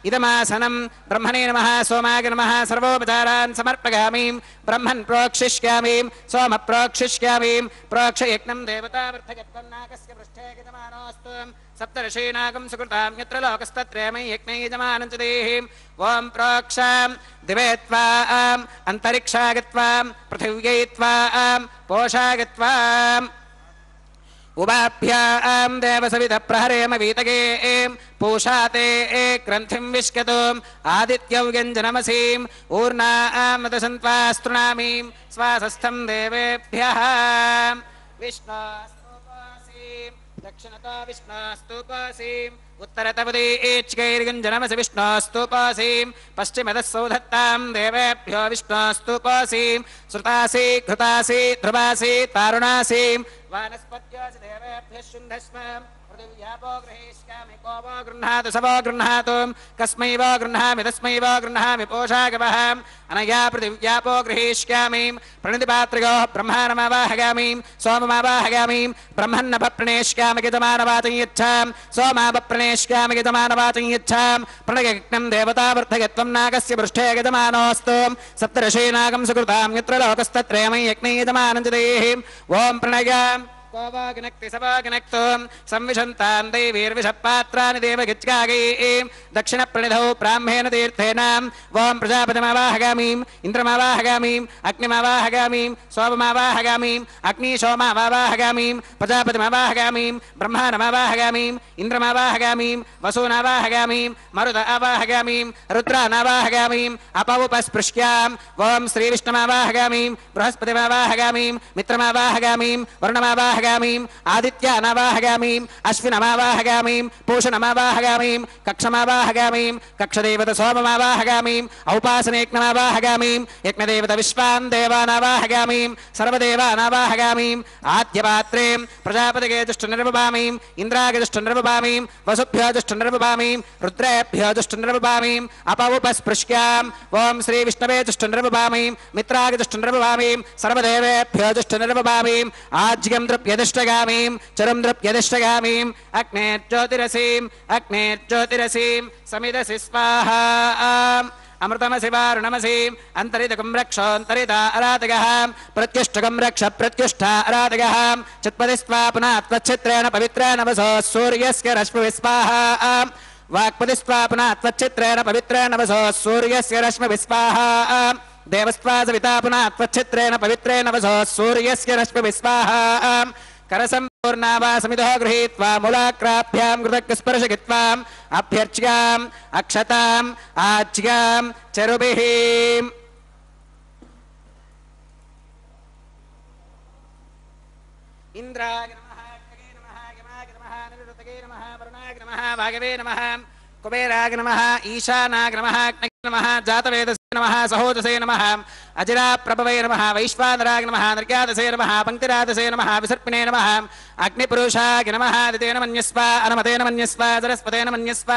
इदमासनम् ब्रह्मणे नमः सोमाग्नमः सर्वोपचारान् समर्पयामीम् ब्रह्मन् प्रोक्षिष्यामीम् सोम प्रोक्षिष्यामीम् प्रोक्ष यज्ञम् देवतावर्थगत्वं नाकस्य पृष्ठे यजमानोऽस्तु सप्तर्षीणागं सुकृतां यत्र लोकस्तत्रयमै यज्ञै यजमानं च देहि ओं प्रोक्षां दिवे त्वाम् अन्तरिक्षा गत्वां पृथिव्यै त्वां पोषा गत्वाम् उभाभ्यां देवसविधः प्रहरेम वीतगे पूषाते ग्रन्थिं विष्कतुम् आदित्यौ व्यञ्जनमसीम् ऊर्णां मदसन्त्वास्तृणामीं स्वासस्थं देवेभ्यः विष्णोस्तुपासीम् दक्षिणतो विष्णोस्तुपासीम् उत्तरतपदीच्कैर्गञ्जनमसि विष्णोस्तुपासीम् पश्चिमतः सौधत्तां देवेभ्यो विष्णोस्तुपासीम् श्रुतासि घृतासि ध्रुवासि तारुणासीम् वानस्पत्योऽसि देवेभ्यः शुन्धस्म पृथिव्यापो गृहीष्यामि को वो गृह्णातु स वो गृह्णातु कस्मै वो गृह्णामि तस्मै वो गृह्णामि पोषागवः अनया पृथिव्यापो गृहीष्यामि प्रणितिपात्रियोः ब्रह्माणमावाहयामि सोममावाहयामि ब्रह्मन्नभप्रणेष्यामि यजमानवाचं यच्छां सोमावप्रणेष्यामि यजमानवाचं यच्छां प्रणयज्ञं देवतावर्धयत्वं नागस्य पृष्ठे यजमानोऽस्तु सप्तर्षीनागं सुकृतां यत्र लोकस्तत्रयमं यज्ञे यजमानं च देहि ॐ प्रणयाम् कोवाग्नक्ति सवाग्नक्तो संविशन्तां दैवीर्विषपात्राणि देवगिच्कागैः दक्षिणप्रणिधौ ब्राह्मेण तीर्थेन ॐ प्रजापतिमावाहगामीम् इन्द्रमावाहगामीम् अग्निमावाहगामीम् सोममावाहगामीम् अग्निशोमावाहगामीम् प्रजापतिमावाहगामीम् ब्रह्माणमावाहगामीम् इन्द्रमावाहगामीम् वसूनावाहगामीम् मरुत आवाहगामीम् रुद्रानावाहगामीम् अपौपस्पृश्याम् ॐ श्रीविष्णुमावाहगामीम् बृहस्पतिमावाहगामीम् मित्रमावाहगामीम् वरुणमावाहगामीम् आदित्यानावाहगामीम् अश्विनमावाहगामीम् पूषणमावाहगामीम् कक्षमावाहगामीम् कक्षदेवत सोममावाहगामीम् औपासनेज्ञमावाहगामीम् यज्ञदेवत विश्वान् देवानावाहगामीम् सर्वदेवानावाहगामीम् आद्यपात्रे प्रजापतिगे दुष्टनिर्वपामीम् इन्द्रागे दुष्टनिर्वपामीम् वसुभ्यो दुष्टनिर्वपामीम् रुद्रेभ्यो दुष्टनिर्वपामीम् अपौपस्पृश्याम् ॐ श्रीविष्णवे दुष्टनिर्वपामीम् मित्रागे दुष्टनिर्वपामीम् सर्वदेवेभ्यो दुष्टनिर्वपामीम् आज्यं द्रव्यदिष्टगामीं चरं द्रव्यदिष्टगामीं अग्नेर्ज्योतिरसीं समिदसि स्वाहा अमृतमसि वारुणमसि अन्तरितकं रक्षोऽन्तरिता अरातगः प्रत्युष्टकं रक्ष प्रत्युष्ठा अरातगः चित्पदिस्त्वा पुनः त्वच्छित्रेण पवित्रेण वसो सूर्यस्य रश्मिभिः स्वाहा वाक्पदिस्त्वा पुनः त्वच्छित्रेण पवित्रेण वसो सूर्यस्य रश्मिभिः स्वाहा देवस्त्वा सविता पुनः त्वच्छित्रेण पवित्रेण वसो सूर्यस्य रश्मिभिः स्वाहा करसम्पूर्णा वा समिधो गृहीत्वा मूलाक्राभ्यां कृतज्ञस्पर्शयित्वाम् अभ्यर्च्याम् अक्षताम् आज्यां चरुभिः इन्द्राय नमः अग्नये नमः यमाय नमः निरुतगे नमः वरुणाय नमः वागवे नमः कुबेराय नमः ईशानाय नमः अग्नये नमः जातवेदसे नमः सहोदसे नमः अजराप्रभवे नमः वैश्वानराय नमः निर्ज्ञातसे नमः पंक्तिरातसे नमः विसर्पिणे नमः अग्निपुरुषाय नमः दितेन मन्यस्व अनमतेन मन्यस्व सरस्वतेन मन्यस्व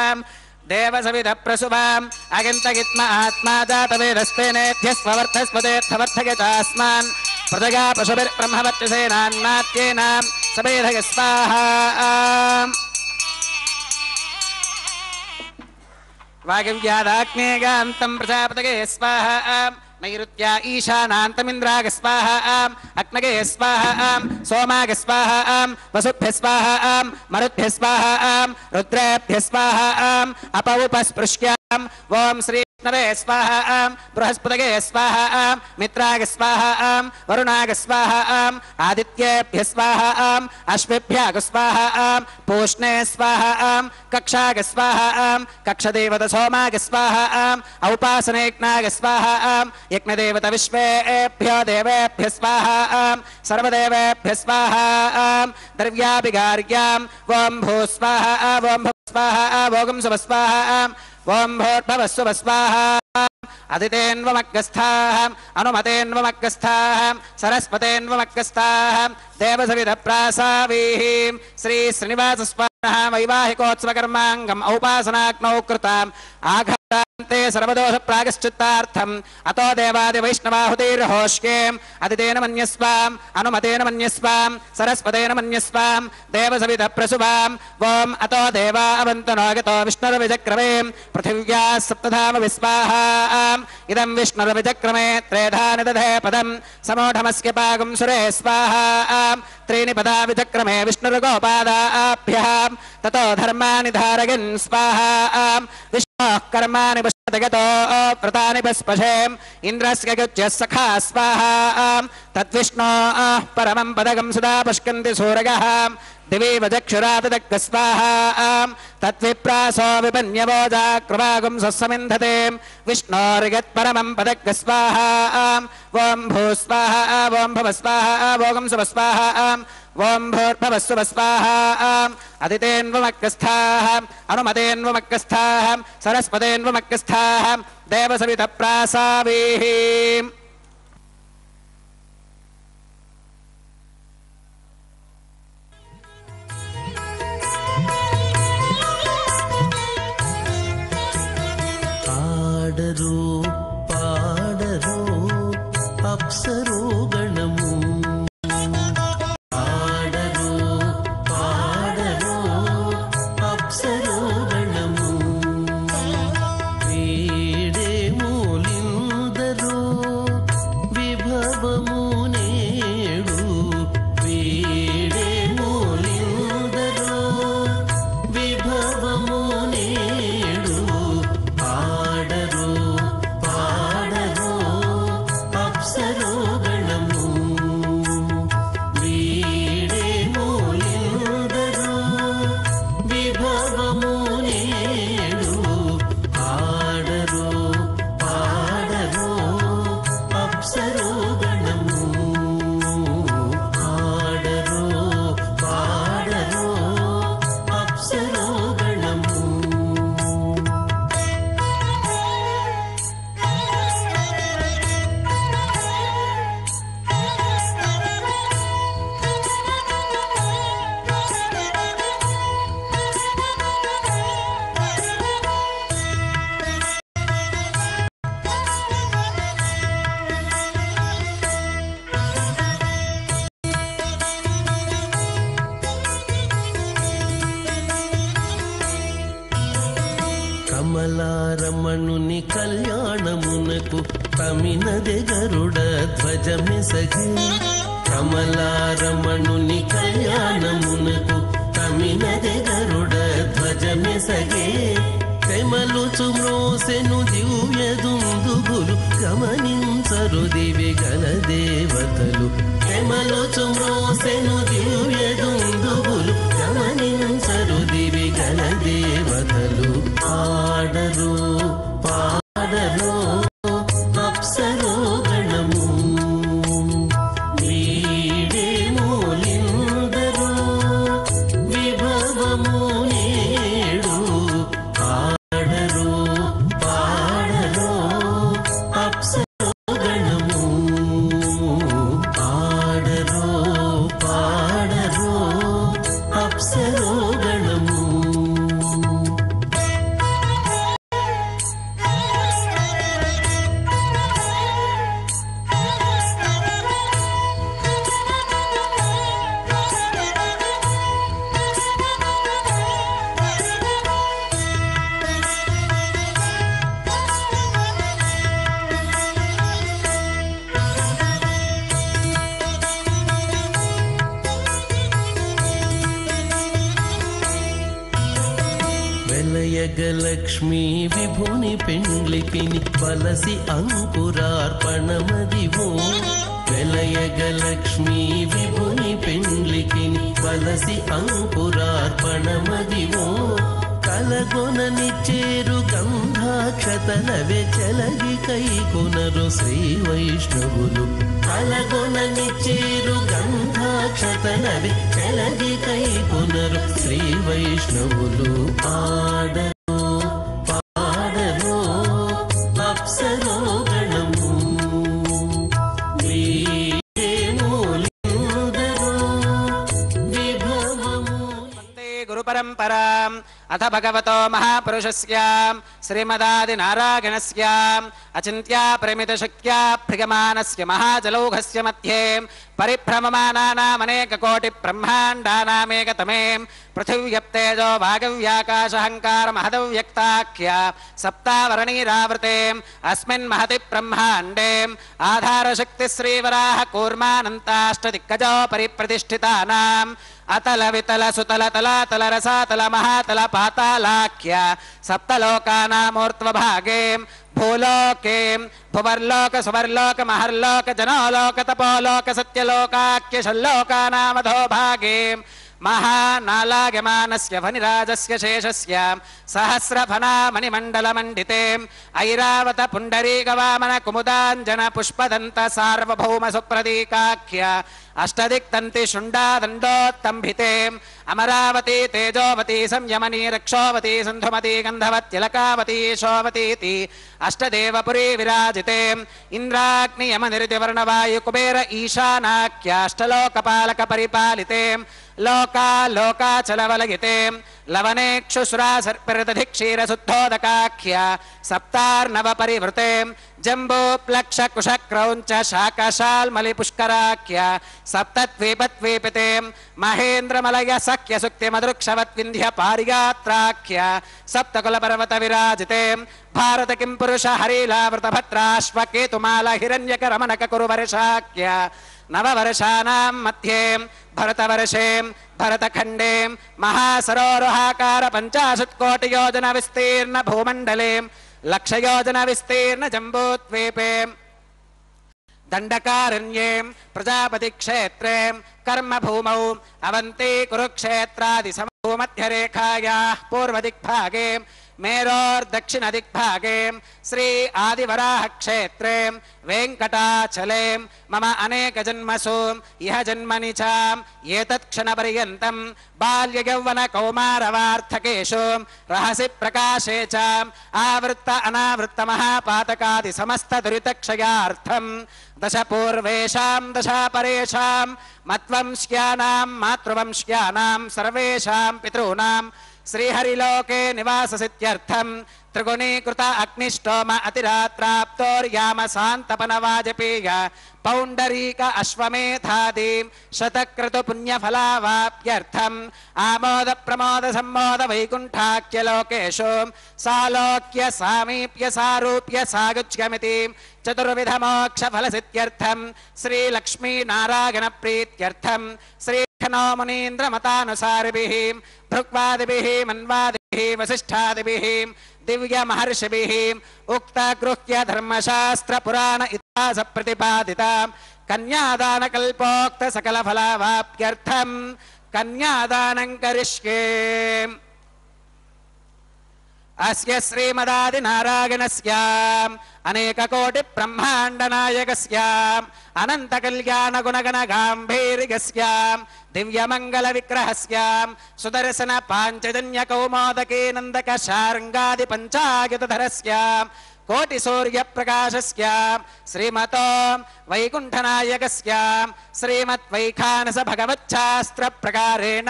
देवसविधप्रसुवाम् अगन्तगित्म आत्मा जातवेदस्तेनेध्यस्वर्थस्पदेर्थवर्थगतास्मान् प्रजगा पशुभिर्ब्रह्मवर्चसेनान्नात्येनां समेधय स्वाहा वागव्यादाग्नेगान्तं प्रजापतये स्वाहा नैऋत्या ईशानान्तमिन्द्राग स्वाहा अग्नगे स्वाहा सोमाग स्वाहा वसुभ्य स्वाहा मरुद्भ्य स्वाहा रुद्रेभ्य स्वाहा अपौपस्पृश्याम् ॐ श्रीविष्णवे स्वाहा बृहस्पतये स्वाहा मित्राग स्वाहा वरुणाग स्वाहा आदित्येभ्य स्वाहा अश्विभ्याग स्वाहा पूष्णे स्वाहा कक्षाग स्वाहा कक्षदेवत सोमाग स्वाहा औपासनेज्ञाग स्वाहा यज्ञदेवत विश्वेभ्यो देवेभ्य स्वाहा सर्वदेवेभ्य स्वाहा द्रव्याभिगार्याम् ॐ भूस्वाहा ॐ भुवस्वाहा भोगं सुवस्वाहा ॐ भूर्भुवस्सुवः स्वाहा अदितेन्वमग्गस्थाः अनुमतेन्वमग्गस्थाः सरस्वतेन्वमग्गस्थाः देवसविधप्रासावीः श्रीश्रीनिवासस्वामिनः वैवाहिकोत्सवकर्माङ्गम् औपासनाग्नौ कृताम् आघातान्ते सर्वदोषप्रायश्चित्तार्थम् अतो देवादिवैष्णवाहुतिर्होष्ये अदितेन मन्यस्वाम् अनुमतेन मन्यस्वाम् सरस्वतेन मन्यस्वाम् देवसविधप्रसुवाम् ॐ अतो देवा अवन्तनो गतो विष्णुर्विचक्रमे पृथिव्याः सप्तधाम विस्वाहा इदं विष्णुर्विचक्रमे त्रेधा निदधे पदम् समोढमस्य पागं सुरे स्वाहा त्रीणि पदा विचक्रमे विष्णुर्गोपादाभ्यः ततो धर्माणि धारयन् स्वाहा विष्णोः कर्माणि पश्यति गतो व्रतानि पस्पशेम् इन्द्रस्य गुज्यः सखा स्वाहा तद्विष्णोः परमं पदकं सदा पश्यन्ति सूरयः दिवि वचक्षुरातदग्ग स्वाहा तद्विप्रासो विपन्यवोजा कृपागुं सस्समिन्धते विष्णोर्यत्परमं पदग्ग स्वाहा ॐ भूस्वाहा ॐ भवस्वाहा भोगं सुवस्वाहा ॐ भूर्भुवस्सुवः स्वाहा अदितेन्वमग्गस्थाः अनुमतेन्वमग्गस्थाः सरस्वतेन्वमग्गस्थाः देवसविधप्रासावीः పాడరో అప్సరో గణము పాడరో పాడరో అప్సరో గణము వీడే మూలిందరో విభవము నేడు వీడే మూలిందరో విభవము నేడు పాడరో పాడరో అప్సరో గణము వీడే మూలిందరో విభవము నేడు పాడరో పాడరో అప్సరో గణము పాడరో పాడరో అప్సరో గణము కమలారమణుని కళ్యాణమునకు తమినదె గరుడ ధ్వజమెసగి కమలారమణుని కళ్యాణమునకు తమినదె గరుడ ధ్వజమెసగే తెమలుచు మ్రోసెను దివ్య దుందుగులు గమనించరు దివి గల దేవతలు తెమలుచు మ్రోసెను దివ్య దుందుగులు గమనించరు దివి గల దేవతలు పాడరో పాడరో అప్సరో గణము వీడే మూలిందరో విభవము నేడు పాడరో పాడరో అప్సరో గణము పాడరో పాడరో అప్సరో గణము వెలయగలక్ష్మీ విభుని పెండ్లికిని వలసి అంకురార్పణమదివో వెలయగలక్ష్మీ విభుని పెండ్లికిని వలసి అంకురార్పణమదివో కలగొనని చేరు గంధాక్షతలవే చెలగి కైకొనరు శ్రీ వైష్ణవులు కలగొనని చేరు గంధాక్షతలవే చెలగి కైకొనరు శ్రీ వైష్ణవులు పాడరో పాడరో అప్సరో గణము వీడే మూలిందరో విభవము గురు పరంపరాం అథ భగవతో మహాపురుషస్య శ్రీమదాది నారాయణస్య అచింత్యా ప్రమిత శక్త్యా ప్రియమానస్య మహాజలౌఘస్య మధ్యే పరిభ్రమమానానామనేక కోటి బ్రహ్మాండానామేకతమే పృథివ్యప్తేజో వాగవ్యాకాశహంకార మహదవ్యక్తాఖ్య సప్తావరణీరావృతే అస్మిన్ మహతి బ్రహ్మాండే ఆధారశక్తి శ్రీవరాహ కూర్మానంతాష్టదిగ్గజో పరిప్రతిష్ఠితానాం అతల వితల సుతల తలాతల రసాతల మహాతల పాతాళాఖ్య సప్తలోకానామూర్ధ్వభాగే భూలోకే భువర్లోక సువర్లోక మహర్లోక జనోలోక తపోలోక సత్యలోకాఖ్య షల్లోకానామధో భాగే महानालागमानस्य फनिराजस्य शेषस्य सहस्रफनामणिमण्डलमण्डिते ऐरावत पुण्डरीकवामन कुमुदाञ्जन पुष्पदन्त सार्वभौम सुप्रतीकाख्य अष्टदिक्तन्ति शुण्डादण्डोत्तम्भिते अमरावती तेजोवती संयमनी रक्षोवती सिन्धुमती गन्धवत्यलकावती शोवतीति अष्टदेवपुरी विराजिते इन्द्राग्नियमनिर्तिवर्णवायु कुबेर ईशानाख्याष्टलोकपालक परिपालिते लोका लोकाचलवलयिते लवनेक्षुश्रा सर्पिरदधिक्षीरशुद्धोदकाख्या सप्तार्णव परिवृते जम्बूप्लक्ष कुशक्रौञ्च शाकशाल्मलिपुष्कराख्या सप्तद्वीपद्वीपिते महेन्द्रमलय सख्य सुक्तिमदृक्षवद्विन्ध्य पारिगात्राख्या सप्तकुलपर्वत विराजिते भारत किं पुरुष हरीलावृतभद्राश्वकेतुमाला हिरण्यकरमणक कुरुवर्षाख्या नववर्षाणां मध्ये भरतवर्षे भरतखण्डे महासरोरुहाकार 50 कोटियोजन विस्तीर्ण भूमण्डले लक्षयोजन विस्तीर्ण जम्बूद्वीपे दण्डकारण्ये प्रजापति क्षेत्रे कर्मभूमौ अवन्ती कुरुक्षेत्रादि समभूमध्यरेखायाः पूर्वदिग्भागे मेरोर्दक्षिणदिग्भागे श्री आदिवराह क्षेत्रे वेङ्कटाचले मम अनेकजन्मसु इह जन्मनि च एतत्क्षणपर्यन्तं बाल्ययौवनकौमारवार्थकेषु रहसि प्रकाशे च आवृत्त अनावृत्त महापातकादि समस्त दुरितक्षयार्थं दश पूर्वेषां दश परेषां मत्वंश्यानां मातृवंश्यानां सर्वेषां पितॄणां श्रीहरिलोके निवाससिद्ध्यर्थं त्रिगुणीकृत अग्निष्टोम अतिरात्राप्तोर्याम शान्तपनवाजपेय पौण्डरीक अश्वमेधादि शतक्रतु पुण्यफलावाप्यर्थम् आमोद प्रमोद सम्मोद वैकुण्ठाख्यलोकेषु सालोक्य सामीप्य सारूप्य सागुच्यमिति चतुर्विध मोक्ष फलसिद्ध्यर्थं श्रीलक्ष्मी नारायण प्रीत्यर्थं श्री नो मुनीन्द्र मतानुसारिभिः भृक्वादिभिः मन्वादिभिः वसिष्ठादिभिः दिव्य महर्षिभिः उक्त गृह्य धर्मशास्त्र पुराण इतिहास प्रतिपादिता कन्यादान कल्पोक्त सकल फलावाप्यर्थं कन्यादानं करिष्ये। अस्य श्रीमदादिनारायणस्य अनेक कोटि ब्रह्मांड नायकस्य अनंत कल्याण गुणगण गांभीर्यस्य दिव्य मंगल विग्रहस्य सुदर्शन पांचजन्य कौमोदके नंदक शार्ंगादि पंचायुधरस्य कोटि सूर्य प्रकाशस्य श्रीमतो वैकुंठनायकस्य श्रीमद्वैखानस भगवच्छास्त्र प्रकारेण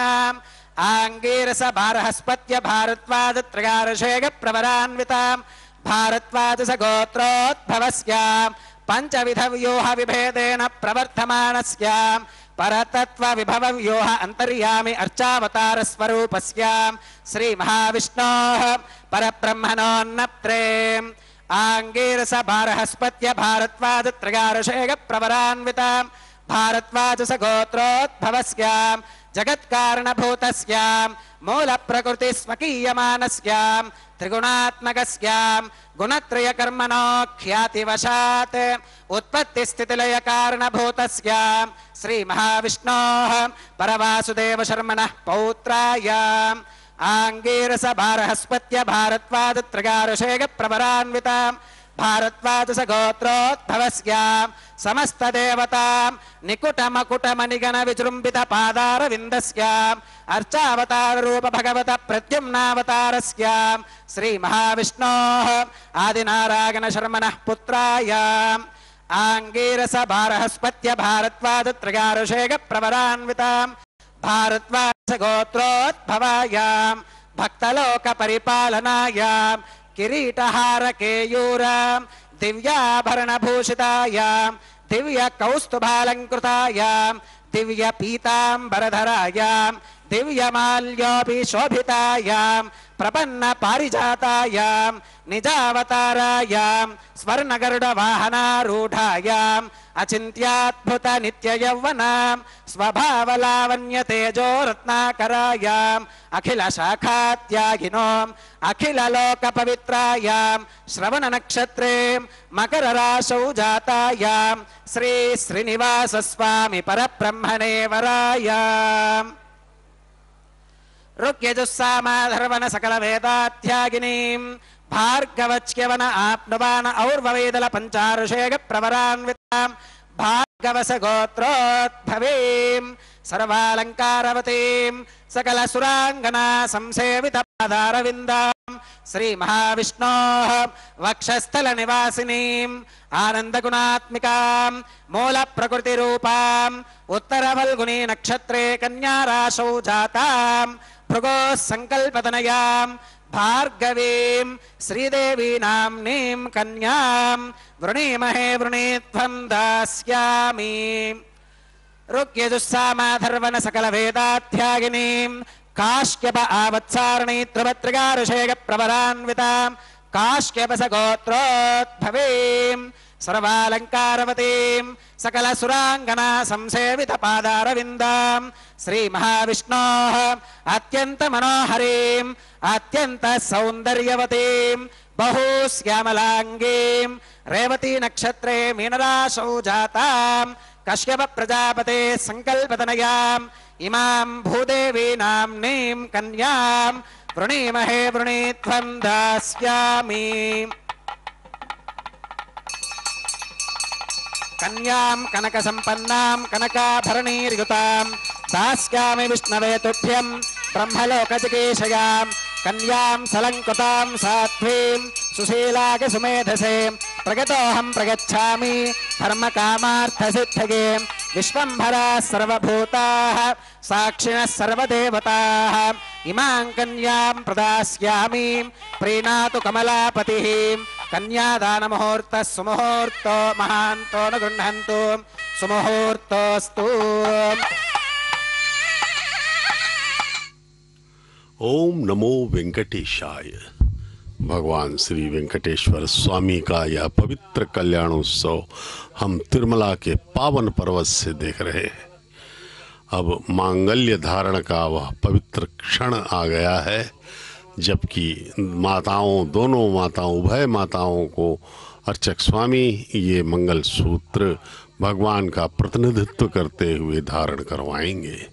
आंगीरस बारहस्पत्य भारद्वाज त्रयार्षेग प्रवरान्विता भारद्वाज गोत्रोद्भवस्य पंचविध व्यूह विभेदेन प्रवर्तमानस्य परतत्व विभव व्यूह अंतर्यामि अर्चावतार स्वरूपस्य श्री महाविष्णोः परब्रह्मणोन्नत्रे आंगीरस बारहस्पत्य भारद्वाज त्रयार्षेग प्रवरान्विता भारद्वाज गोत्रोद्भवस्य जगत्कारणभूतस्य मूल प्रकृति स्वकीयमानस्य त्रिगुणात्मकस्य गुणत्रय कर्मणो ख्यातिवशात् उत्पत्ति स्थितिलय कारणभूतस्य श्री महाविष्णोः परवासुदेव शर्मणः पौत्राय आंगीरस बारहस्पत्य भारद्वाज त्रयार्षेग प्रवरान्विता भारद्वाज गोत्रोद्भवस्य समस्त देवता निकुट मकुट मणिगण विजृंभित पादार विंदस्य अर्चावतार रूप भगवत प्रद्युम्नावतारस्य श्री महाविष्णोः आदिनारायण शर्मणः पुत्राय आंगीरस बारहस्पत्य भारद्वाज त्रयार्षेग प्रवरान्विता भारद्वाज गोत्रोद्भवाय भक्तलोक परिपालनाय किरीटहार केयूर दिव्याभरणभूषिताय दिव्य कौस्तुभालंकृताय दिव्य पीतांबरधराय दिव्य माल्योभिशोभिताय प्रपन्न पारिजाताय निजावताराय स्वर्णगरुड वाहनारूढाय अचिन्त्याद्भुत नित्य यौवन स्वभावलावण्य तेजो रत्नाकराय अखिल शाखात्यागिनो अखिल लोक पवित्राय श्रवण नक्षत्रे मकर राशौ जाताय श्री श्रीनिवास स्वामी परब्रह्मणे वराय ऋग्यजुस्सामाधर्वण सकल वेदाध्यागिनीं भार्गवच्यवन आप्नुवान और्ववेदल पंचार्षेग प्रवरान्वितां गवसगोत्रोद्भवीं सर्वालङ्कारवतीं सकलसुराङ्गना संसेवितपादारविन्दां श्रीमहाविष्णोः वक्षस्थलनिवासिनीम् आनन्दगुणात्मिकां मूलप्रकृतिरूपाम् उत्तरफल्गुनी नक्षत्रे कन्याराशौ जातां भृगोः सङ्कल्पतनयां भार्गवीं श्रीदेवी नाम्नीं कन्यां वृणीमहे वृणीत्वं दास्यामि ऋग्यजुस्सामाधर्वण सकलवेदाध्यागिनीं काश्यप आवत्सारणी त्रिभद्रगारुषेयप्रवरान्वितां काश्यपसगोत्रोद्भवीं सर्वालङ्कारवतीं सकलसुराङ्गना संसेवितपादारविन्दां श्रीमहाविष्णोः अत्यन्तमनोहरीम् अत्यन्तसौन्दर्यवतीं बहुश्यामलाङ्गीं रेवती नक्षत्रे मीनराशौ जातां कश्यप प्रजापते सङ्कल्पतनयाम् इमां भूदेवी नाम्नीं कन्यां वृणीमहे वृणीत्वं दास्यामि कन्यां कनकसम्पन्नां कनकाभरणीर्युतां दास्यामि विष्णवे तुभ्यं ब्रह्मलोकजिगीषयां कन्यां सलङ्कृतां साध्वीं सुशीलागे सुमेधसे प्रगतोऽहं प्रगच्छामि धर्मकामार्थसिद्धये विश्वम्भराः सर्वभूताः साक्षिणः सर्वदेवताः इमां कन्यां प्रदास्यामि प्रीणातु कमलापतिः कन्यादानमुहूर्तः सुमुहूर्तो महान्तो न गृह्णन्तु सुमुहूर्तोऽस्तु। ओम नमो वेंकटेशाय। भगवान श्री वेंकटेश्वर स्वामी का यह पवित्र कल्याणोत्सव हम तिरुमला के पावन पर्वत से देख रहे हैं। अब मांगल्य धारण का वह पवित्र क्षण आ गया है, जबकि दोनों माताओं उभय माताओं को अर्चक स्वामी ये मंगल सूत्र भगवान का प्रतिनिधित्व करते हुए धारण करवाएंगे।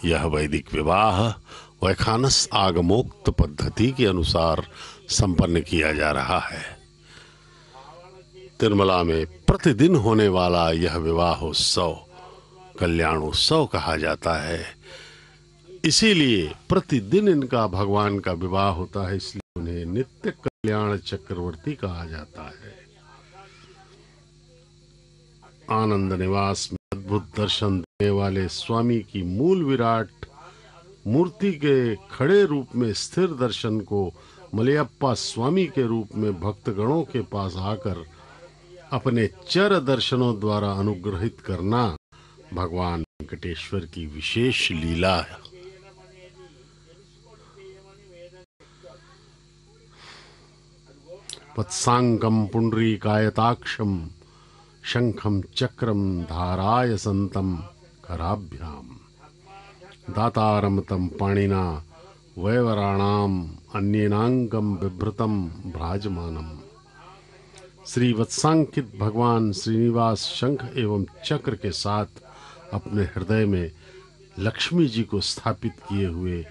यह वैदिक विवाह वैखानस आगमोक्त पद्धति के अनुसार संपन्न किया जा रहा है। तिरुमला में प्रतिदिन होने वाला यह विवाहोत्सव कल्याणोत्सव कहा जाता है। इसीलिए प्रतिदिन इनका भगवान का विवाह होता है, इसलिए उन्हें नित्य कल्याण चक्रवर्ती कहा जाता है। आनंद निवास में अद्भुत दर्शन देने वाले स्वामी की मूल विराट मूर्ति के खड़े रूप में स्थिर दर्शन को मलयप्पा स्वामी के रूप में भक्तगणों के पास आकर अपने चर दर्शनों द्वारा अनुग्रहित करना भगवान वेंकटेश्वर की विशेष लीला है। वत्सांगम पुंडरीकायताक्षम शंखम चक्रम धाराय संतम कराभ्याम दातारम तम पाणिना वैवराणाम अन्येनांगम बिभ्रतम भ्राजमानम। श्री वत्सांकित भगवान श्रीनिवास शंख एवं चक्र के साथ अपने हृदय में लक्ष्मी जी को स्थापित किए हुए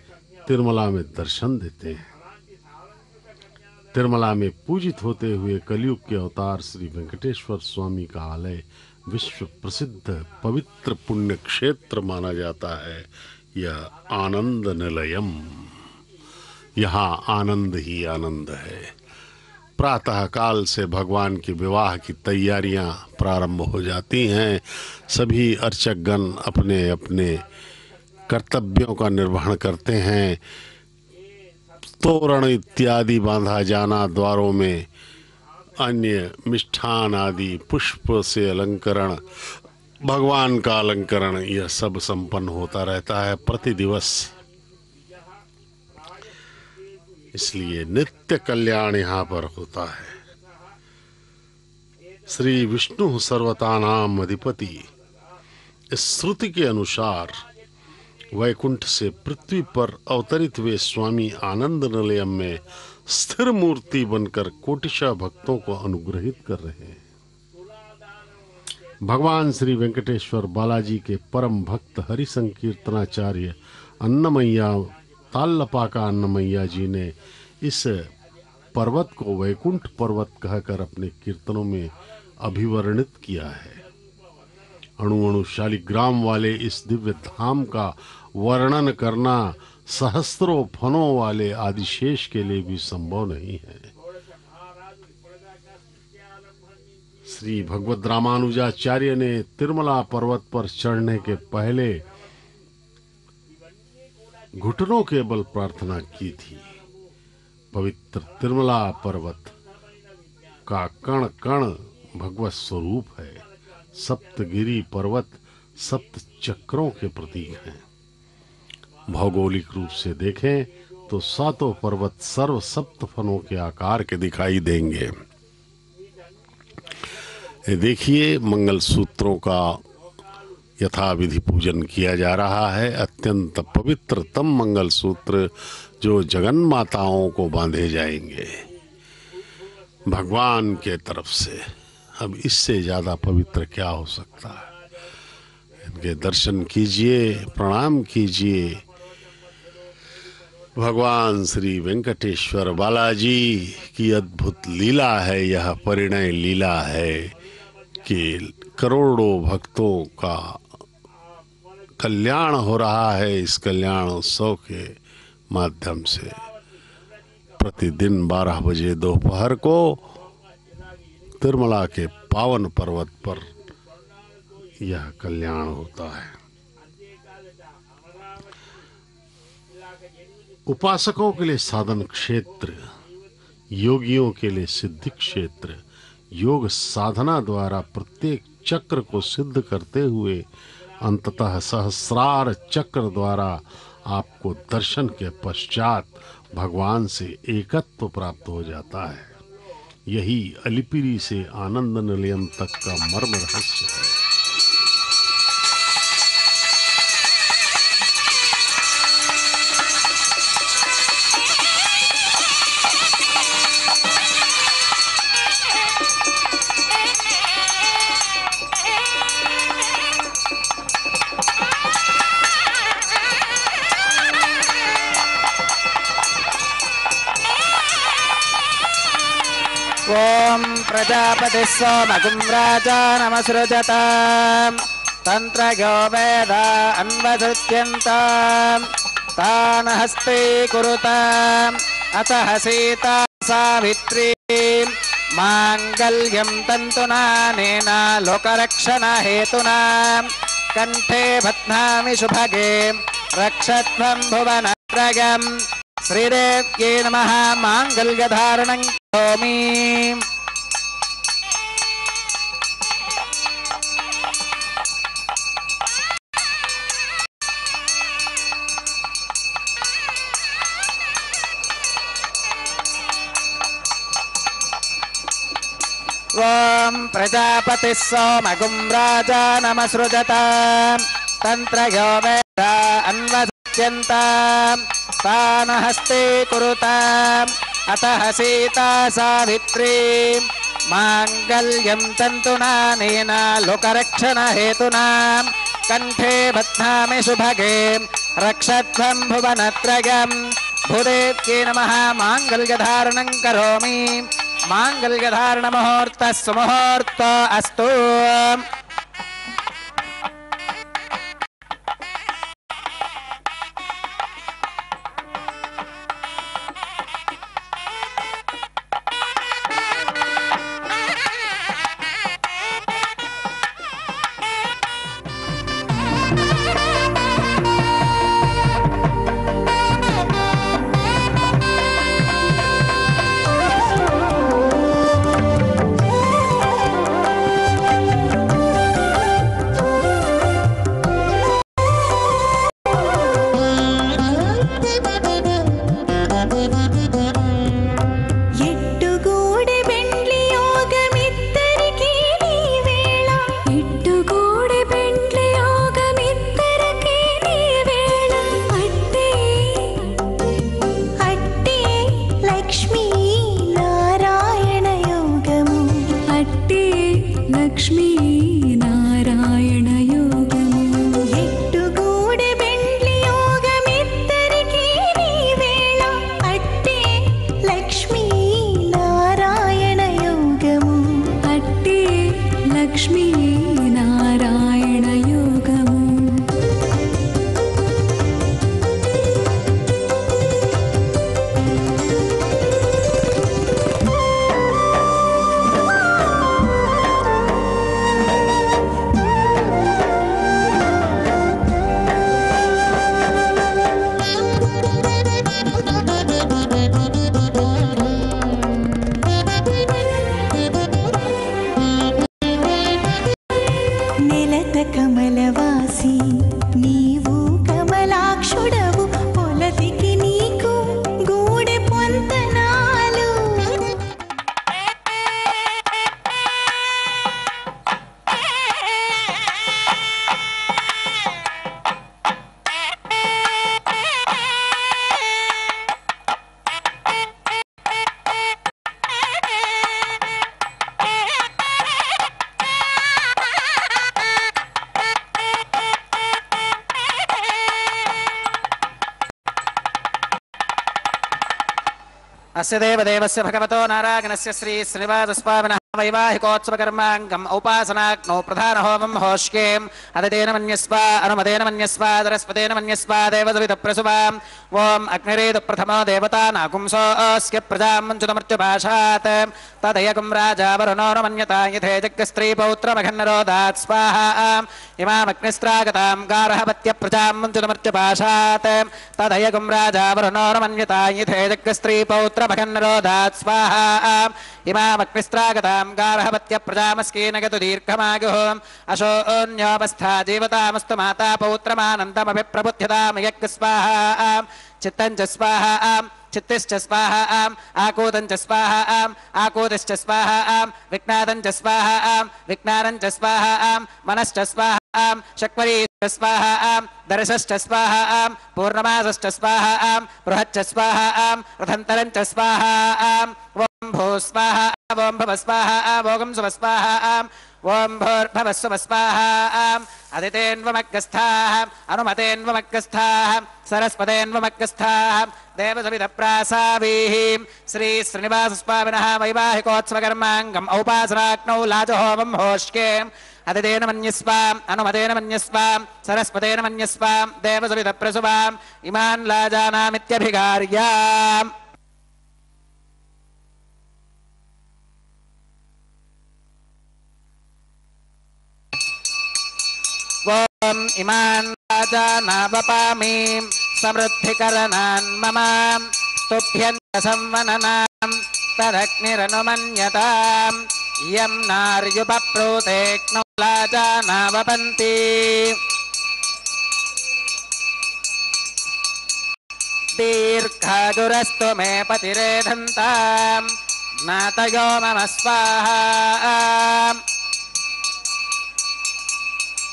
तिरुमला में दर्शन देते हैं। तिरुमला में पूजित होते हुए कलयुग के अवतार श्री वेंकटेश्वर स्वामी का आलय विश्व प्रसिद्ध पवित्र पुण्य क्षेत्र माना जाता है। यह आनंद निलयम, यहाँ आनंद ही आनंद है। प्रातः काल से भगवान के विवाह की तैयारियां प्रारंभ हो जाती हैं। सभी अर्चकगण अपने अपने कर्तव्यों का निर्वहन करते हैं। तोरण इत्यादि बांधा जाना, द्वारों में अन्य मिष्ठान आदि पुष्प से अलंकरण, भगवान का अलंकरण, यह सब संपन्न होता रहता है प्रति दिवस। इसलिए नित्य कल्याण यहाँ पर होता है। श्री विष्णु सर्वतानाम अधिपति, इस श्रुति के अनुसार वैकुंठ से पृथ्वी पर अवतरित हुए स्वामी आनंद निलयम में स्थिर मूर्ति बनकर कोटिशा भक्तों को अनुग्रहित कर रहे हैं। भगवान श्री वेंकटेश्वर बालाजी के परम भक्त हरि संकीर्तनाचार्य अन्नमैया ताल्लपाका अन्नमैया जी ने इस पर्वत को वैकुंठ पर्वत कहकर अपने कीर्तनों में अभिवर्णित किया है। अणु अणु शालिग्राम वाले इस दिव्य धाम का वर्णन करना सहस्त्रों फनों वाले आदिशेष के लिए भी संभव नहीं है। श्री भगवद रामानुजाचार्य ने तिरुमला पर्वत पर चढ़ने के पहले घुटनों के बल प्रार्थना की थी। पवित्र तिरुमला पर्वत का कण कण भगवत स्वरूप है। सप्तगिरी पर्वत सप्त चक्रों के प्रतीक हैं। भौगोलिक रूप से देखें तो सातों पर्वत सर्व सप्त फनों के आकार के दिखाई देंगे। देखिए, मंगल सूत्रों का यथाविधि पूजन किया जा रहा है। अत्यंत पवित्रतम मंगल सूत्र जो जगन माताओं को बांधे जाएंगे भगवान के तरफ से। अब इससे ज्यादा पवित्र क्या हो सकता है। इनके दर्शन कीजिए, प्रणाम कीजिए। भगवान श्री वेंकटेश्वर बालाजी की अद्भुत लीला है। यह परिणय लीला है कि करोड़ों भक्तों का कल्याण हो रहा है। इस कल्याण उत्सव के माध्यम से प्रतिदिन 12 बजे दोपहर को तिरुमला के पावन पर्वत पर यह कल्याण होता है। उपासकों के लिए साधन क्षेत्र, योगियों के लिए सिद्धि क्षेत्र, योग साधना द्वारा प्रत्येक चक्र को सिद्ध करते हुए अंततः सहस्रार चक्र द्वारा आपको दर्शन के पश्चात भगवान से एकत्व प्राप्त हो जाता है। यही अलिपिरी से आनंद निलयम तक का मर्म रहस्य है। ओम प्रजापतिः सोमगुं राजानमसृजताम् तन्त्रयो वेद अन्वसृज्यन्ताम् तान् हस्ते कुरुताम् अतः सीता सावित्री माङ्गल्यं तन्तुनानेन लोकरक्षणहेतुना कण्ठे बध्नामि शुभगे रक्षध्वं भुवनत्रयम् श्रीदेव्यै नमः। माङ्गल्यधारणं करोमि। ओम प्रजापतिः सोमगुं राजानमसृजताम् तन्त्रयो वेद अन्वसृज्यन्ताम् तान् हस्ते कुरुताम् अतः सीता सावित्री माङ्गल्यं तन्तुनानेन लोकरक्षणहेतुना कण्ठे बध्नामि शुभगे रक्षध्वं भुवनत्रयम् भूदेव्यै नमः। माङ्गल्यधारणं करोमि। माङ्गल्यधारणमुहूर्तः सुमुहूर्तो अस्तु। लक्ष्मी नारायण अस्य देवदेवस्य भगवतो नारायणस्य श्री श्रीनिवासस्वामिनः वैवाहिकोत्सवकर्माङ्गम् औपासनाग्नौ प्रधानहोमं होष्येम् अदितेन मन्यस्व अनुमतेन मन्यस्व दरस्पतेन मन्यस्व देवसवितप्रसुवाम् ॐ अग्निरेतु प्रथमो देवतानाकुंसोऽस्य प्रजां मञ्चुतमर्त्युपाशात् तदयकुं राजा वरुणो न मन्यता यथे जग्गस्त्रीपौत्रमघन्नरोदात् स्वाहा इमामग्निस्त्रागतां गार्हपत्यप्रजां मञ्चुतमर्त्युपाशात् तदयकुं राजा वरुणो न मन्यता यथे जग्गस्त्रीपौत्रमघन्नरोदात् स्वाहा इमामग्निस्त्रागतां गार्हपत्यप्रजामस्कीनगतु दीर्घमायुः अशोऽन्योपस्था जीवतामस्तु माता पौत्रमानन्दमभिप्रबुध्यतां यज्ञ स्वाहा चित्तं च स्वाहा चित्तिश्च स्वाहा आकूतं च स्वाहा आकूतिश्च स्वाहा विज्ञातं च स्वाहा विज्ञानं च स्वाहा मनश्च स्वाहा शक्वरी स्वाहा दर्शश्च स्वाहा पूर्णमासश्च स्वाहा बृहच्च स्वाहा रथन्तरं च स्वाहा ॐ भू स्वाहा ॐ भव स्वाहा भोगं सुव स्वाहा ॐ भूर्भवः सुव स्वाहा अदितेन्वमग्गस्थाः अनुमतेन्वमग्गस्थाः सरस्वतेन्वमग्गस्थाः देवसवितप्रासावीः श्री श्रीनिवासस्वामिनः वैवाहिकोत्सवकर्माङ्गम् औपासनाग्नौ लाजहोमं होष्येम् अदितेन मन्यस्वाम् अनुमतेन मन्यस्वाम् सरस्वतेन मन्यस्वाम् देवसवितप्रसुवाम् इमान् लाजानामित्यभिगार्याम् ॐ इमान् राजानावपामि समृद्धिकरणान् मम तुभ्यञ्च संवननाम् तदग्निरनुमन्यताम् यं नार्युपप्रोतेक्नो लाजानावपन्ति दीर्घायुरस्तु मे पतिरेधन्ताम् ज्ञातयो मम स्वाहा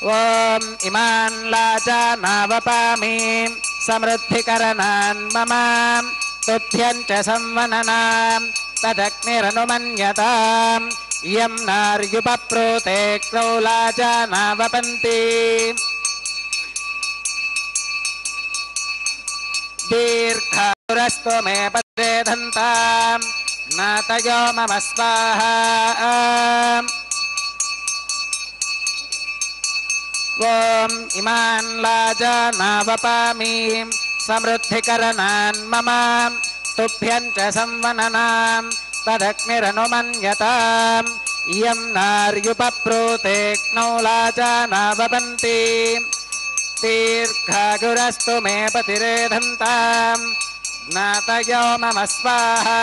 ॐ इमान् लाजानावपामि समृद्धिकरणान् मम तुभ्यञ्च संवननाम् तदग्निरनुमन्यताम् यं नार्युपप्रोतेक्नो लाजानावपन्ति दीर्घायुरस्तु मे पतिरेधन्ताम् ज्ञातयो मम स्वाहा ॐ इमान् लाजानावपामि समृद्धिकरणान् मम तुभ्यञ्च संवननाम् तदग्निरनुमन्यताम् यं नार्युपप्रोतेक्नो लाजानावपन्ति दीर्घायुरस्तु मे पतिरेधन्ताम् ज्ञातयो मम स्वाहा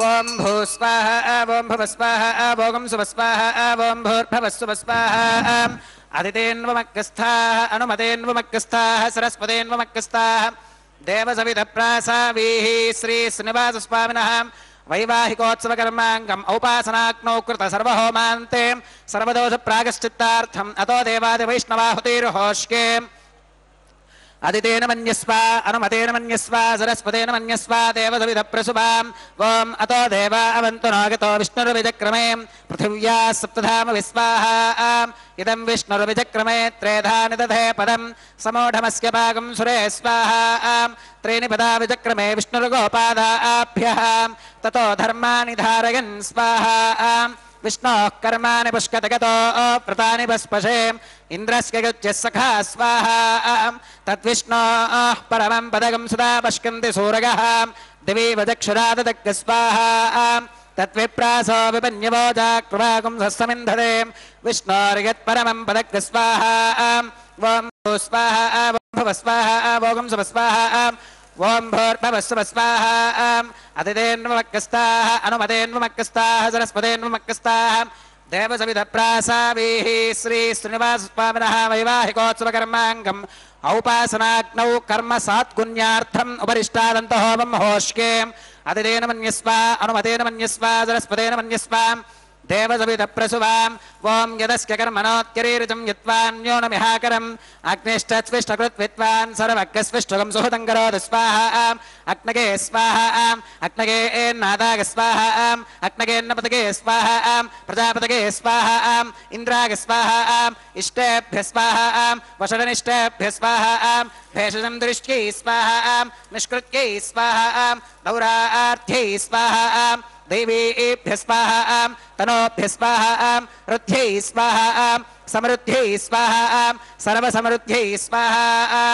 ॐ भू स्वाहा ॐ भव स्वाहा भोगं सुव स्वाहा ॐ भूर्भवः सुव स्वाहा अदितेन्वमग्गस्थाः अनुमतेन्वमग्गस्थाः सरस्वतेन्वमग्गस्थाः देवसवितप्रासावीः श्री श्रीनिवासस्वामिनः वैवाहिकोत्सवकर्माङ्गम् औपासनाग्नौ कृत सर्वहोमान्ते सर्वदोषप्रायश्चित्तार्थम् अतो देवादिवैष्णवाहुतिर्होष्ये अदितेन मन्यस्व अनुमतेन मन्यस्व सरस्वतेन मन्यस्व देवसवितप्रसुवाम् ॐ अतो देवा अवन्तु नागतो विष्णुर्विजक्रमे पृथिव्या सप्तधाम विस्वाहा इदं विष्णुर्विजक्रमे त्रेधा निदधे पदं समूढमस्य पाकं सुरे स्वाहा त्रीणि पदा विजक्रमे विष्णुर्गोपादाभ्यः ततो धर्माणि धारयन् स्वाहा विष्णोः कर्माणि पुष्कतगतो व्रतानि पस्पशे इन्द्रस्य युज्यः सखा स्वाहा तद्विष्णोः परमं पदकं सदा पश्यन्ति सूरगः दिवि वचक्षुराददग्ग स्वाहा तद्विप्रासो विपन्यवो जाकृवाकुं सस्समिन्धते विष्णोर्यत्परमं पदग्ग स्वाहा ॐ भू स्वाहा ॐ भव स्वाहा भोगं सुव स्वाहा ॐ भूर्भवः सुव स्वाहा अदितेन्वमग्गस्थाः अनुमतेन्वमग्गस्थाः सरस्वतेन्वमग्गस्थाः देवसवितप्रासावीः श्री श्रीनिवासस्वामिनः वैवाहिकोत्सवकर्माङ्गम् औपासनाग्नौ कर्म सात्कुन्यार्थम् उपरिष्टादन्तहोमं होष्येम् अदितेन मन्यस्व अनुमतेन मन्यस्व सरस्वतेन मन्यस्व देवसवितप्रसुवाम् ॐ यदस्य कर्मणोत्यरीरितं यत्वान्यो न मिहाकरम् अग्निष्टस्विष्टकृत्वित्वान् सर्वज्ञस्विष्टुकं सुहृतं करोतु स्वाहा अग्नगे स्वाहा अग्नगे एन्नादाग स्वाहा अग्नगेन्नपतगे स्वाहा प्रजापतगे स्वाहा इन्द्राग स्वाहा इष्टेभ्य स्वाहा वषडनिष्टेभ्य स्वाहा भेषजं दृष्ट्यै स्वाहा निष्कृत्यै स्वाहा दौरार्थ्यै स्वाहा देवीभ्यः स्वाहा तनोभ्यः स्वाहा रुद्ध्यै स्वाहा समृद्ध्यै स्वाहा सर्वसमृद्ध्यै स्वाहा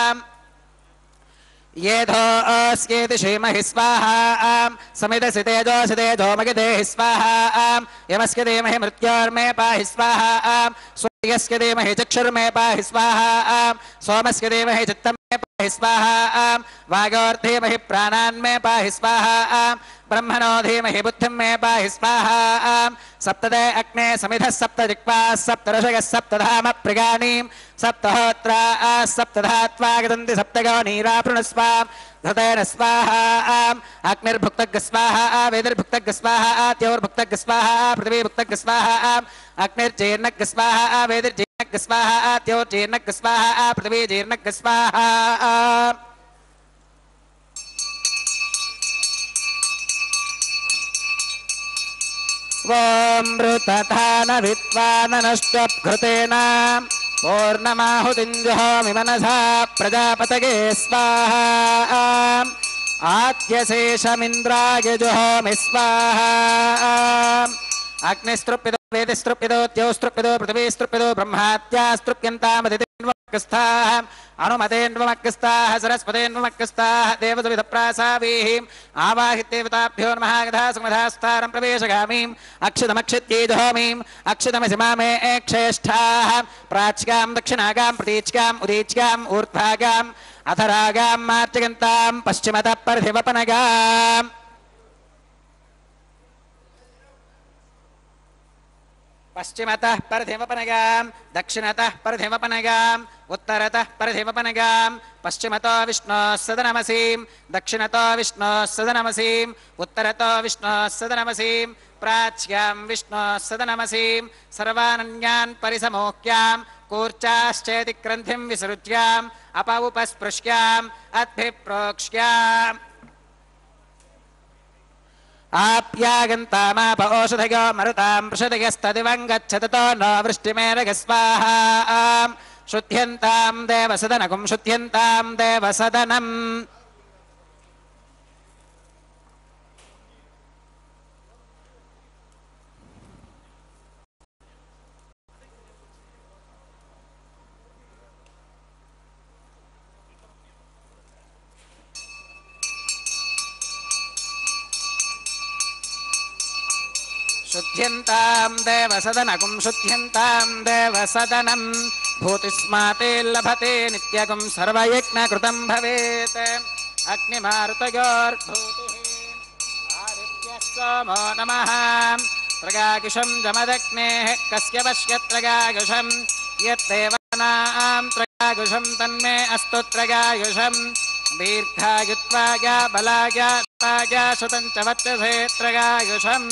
येधोऽस्येति श्रीमहि स्वाहा समिदसि तेजोऽसि तेजो मगिदेहि स्वाहा यमस्य धीमहि मृत्योर्मे पाहि स्वाहा सूर्यस्य धीमहि चक्षुर्मे पाहि स्वाहा सोमस्य धीमहि चित्तं मे पाहि स्वाहा वागोर्धीमहि प्राणान् मे पाहि स्वाहा ब्रह्मणो धीमहि बुद्धिं मे पाहि स्वाहा सप्तदे अग्ने समिधः सप्तदिक्पाः सप्तऋषयः सप्तधाम प्रिगाणीं सप्तहोत्राः सप्तधात्वा गदन्ति सप्तगोनीरापृणस्व धृतेन स्वाहा अग्निर्भुक्तग् स्वाहा वेदिर्भुक्तग् स्वाहा द्यौर्भुक्तग् स्वाहा पृथिवीभुक्तग् स्वाहा अग्निर्जीर्णग् स्वाहा वेदिर्जीर्णग् स्वाहा द्यौर्जीर्णग् स्वाहा पृथिवीजीर्णग् स्वाहा मृतधान विद्वाननश्चघृतेन पूर्णमाहुतिं जुहोमि मनसा प्रजापतये स्वाहा आद्यशेषमिन्द्राय जुहोमि स्वाहा अग्निस्तृप्यतो वेदिस्तृप्यतो द्यौस्तृप्यतो पृथिवीस्तृप्यतो ब्रह्माद्यास्तृप्यन्तामदितिन्वमग्गस्थाः अनुमतेन्वमग्गस्थाः सरस्वतेन्वमग्गस्थाः देवसविधप्रासावीः आवाहित्येवताभ्यो नमः गधासुमधास्तारं प्रवेशगामीम् अक्षतमक्षित्यै जुहोमीम् अक्षतमसि मामे क्षेष्ठाः प्राच्यां दक्षिणागां प्रतीच्याम् उदीच्याम् ऊर्ध्वागाम् अधरागां मार्जगन्तां पश्चिमतः परधिवपनगाम् पश्चिमतः परधिवपनगां दक्षिणतः परधिवपनगां उत्तरतः परधिवपनगां पश्चिमतो विष्णोः सदनमसीं दक्षिणतो विष्णोः सदनमसीं उत्तरतो विष्णोः सदनमसीं प्राच्यां विष्णोः सदनमसीं सर्वानन्यान् परिसमोक्यां कूर्चाश्चेति ग्रन्थिं विसृज्याम् अपौपस्पृश्याम् अद्भिप्रोक्ष्याम् आप्यागन्तामाप ओषधयो मरुतां पृषदयस्तदिवं गच्छततो न वृष्टिमेरग स्वाहा शुद्ध्यन्तां देवसदनकुं शुद्ध्यन्तां देवसदनम् शुद्ध्यन्तां देवसदनकुं शुद्ध्यन्तां देवसदनं भूतिस्माते लभते नित्यकुं सर्वयज्ञकृतं भवेत् अग्निमारुतयोर्भूतिः आदित्यः सोमो नमः त्रगायुषं जमदग्नेः कस्य पश्यत्रगायुषं यत्देवानां त्रगायुषं तन्मे अस्तु त्रगायुषं दीर्घायुत्वाय बलाय शतं च वर्चसे त्रगायुषम्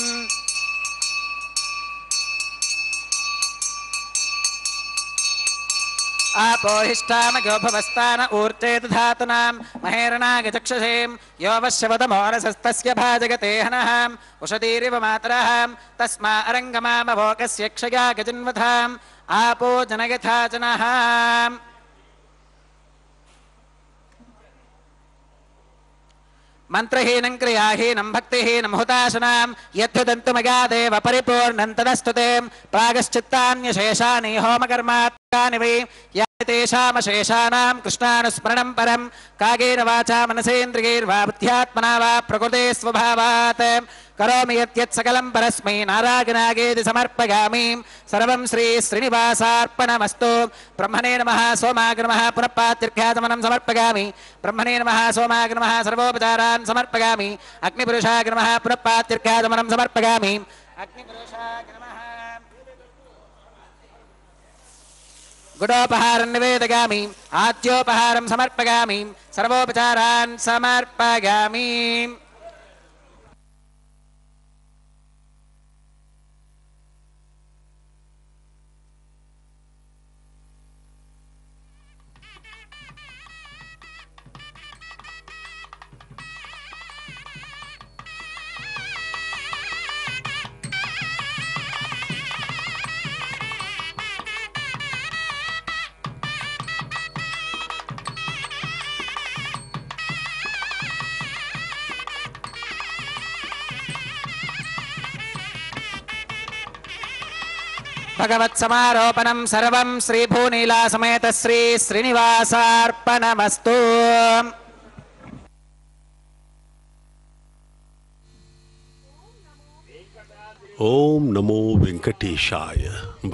आपोहिष्ठामगो भवस्तान ऊर्जेत धातुनां महेरणागचक्षसें यो वश्यवतमोरसस्तस्य भाजगते हनः उषतीरिव मातरः तस्मा अरङ्गमामभोगस्य क्षया गजन्वथाम् आपो जनयथा जनः मंत्रहीनं क्रियाहीनं भक्तिहीनं हुताशनां यद्युदन्तुमगादेव परिपूर्णं तदस्तुते प्रागश्चित्तान्यशेषानि होमकर्मात्मकानि वै तेषामशेषाणां कृष्णानुस्मरणं परं कागेन वाचा मनसेन्द्रियैर्वा बुद्ध्यात्मना वा प्रकृते स्वभावात् करोमि यत् सकलं परस्मै नारायणागेति समर्पयामि सर्वं श्री श्रीनिवासार्पणमस्तु ब्रह्मणे नमः सोमाय नमः पुनः पात्यर्घ्याचमनं समर्पयामि ब्रह्मणे नमः सोमाय नमः सर्वोपचारान् समर्पयामि अग्निपुरुषाय नमः पुनः पात्यर्घ्याचमनं समर्पयामि अग्निपुरुषाय नमः गुडोपहारं निवेदयामि आद्योपहारं समर्पयामि सर्वोपचारान् समर्पयामि భగవత్సమారోపణం సర్వం శ్రీభూనీలా సమేత శ్రీ శ్రీనివాసార్పణమస్తు. ओम नमो वेंकटेशाय।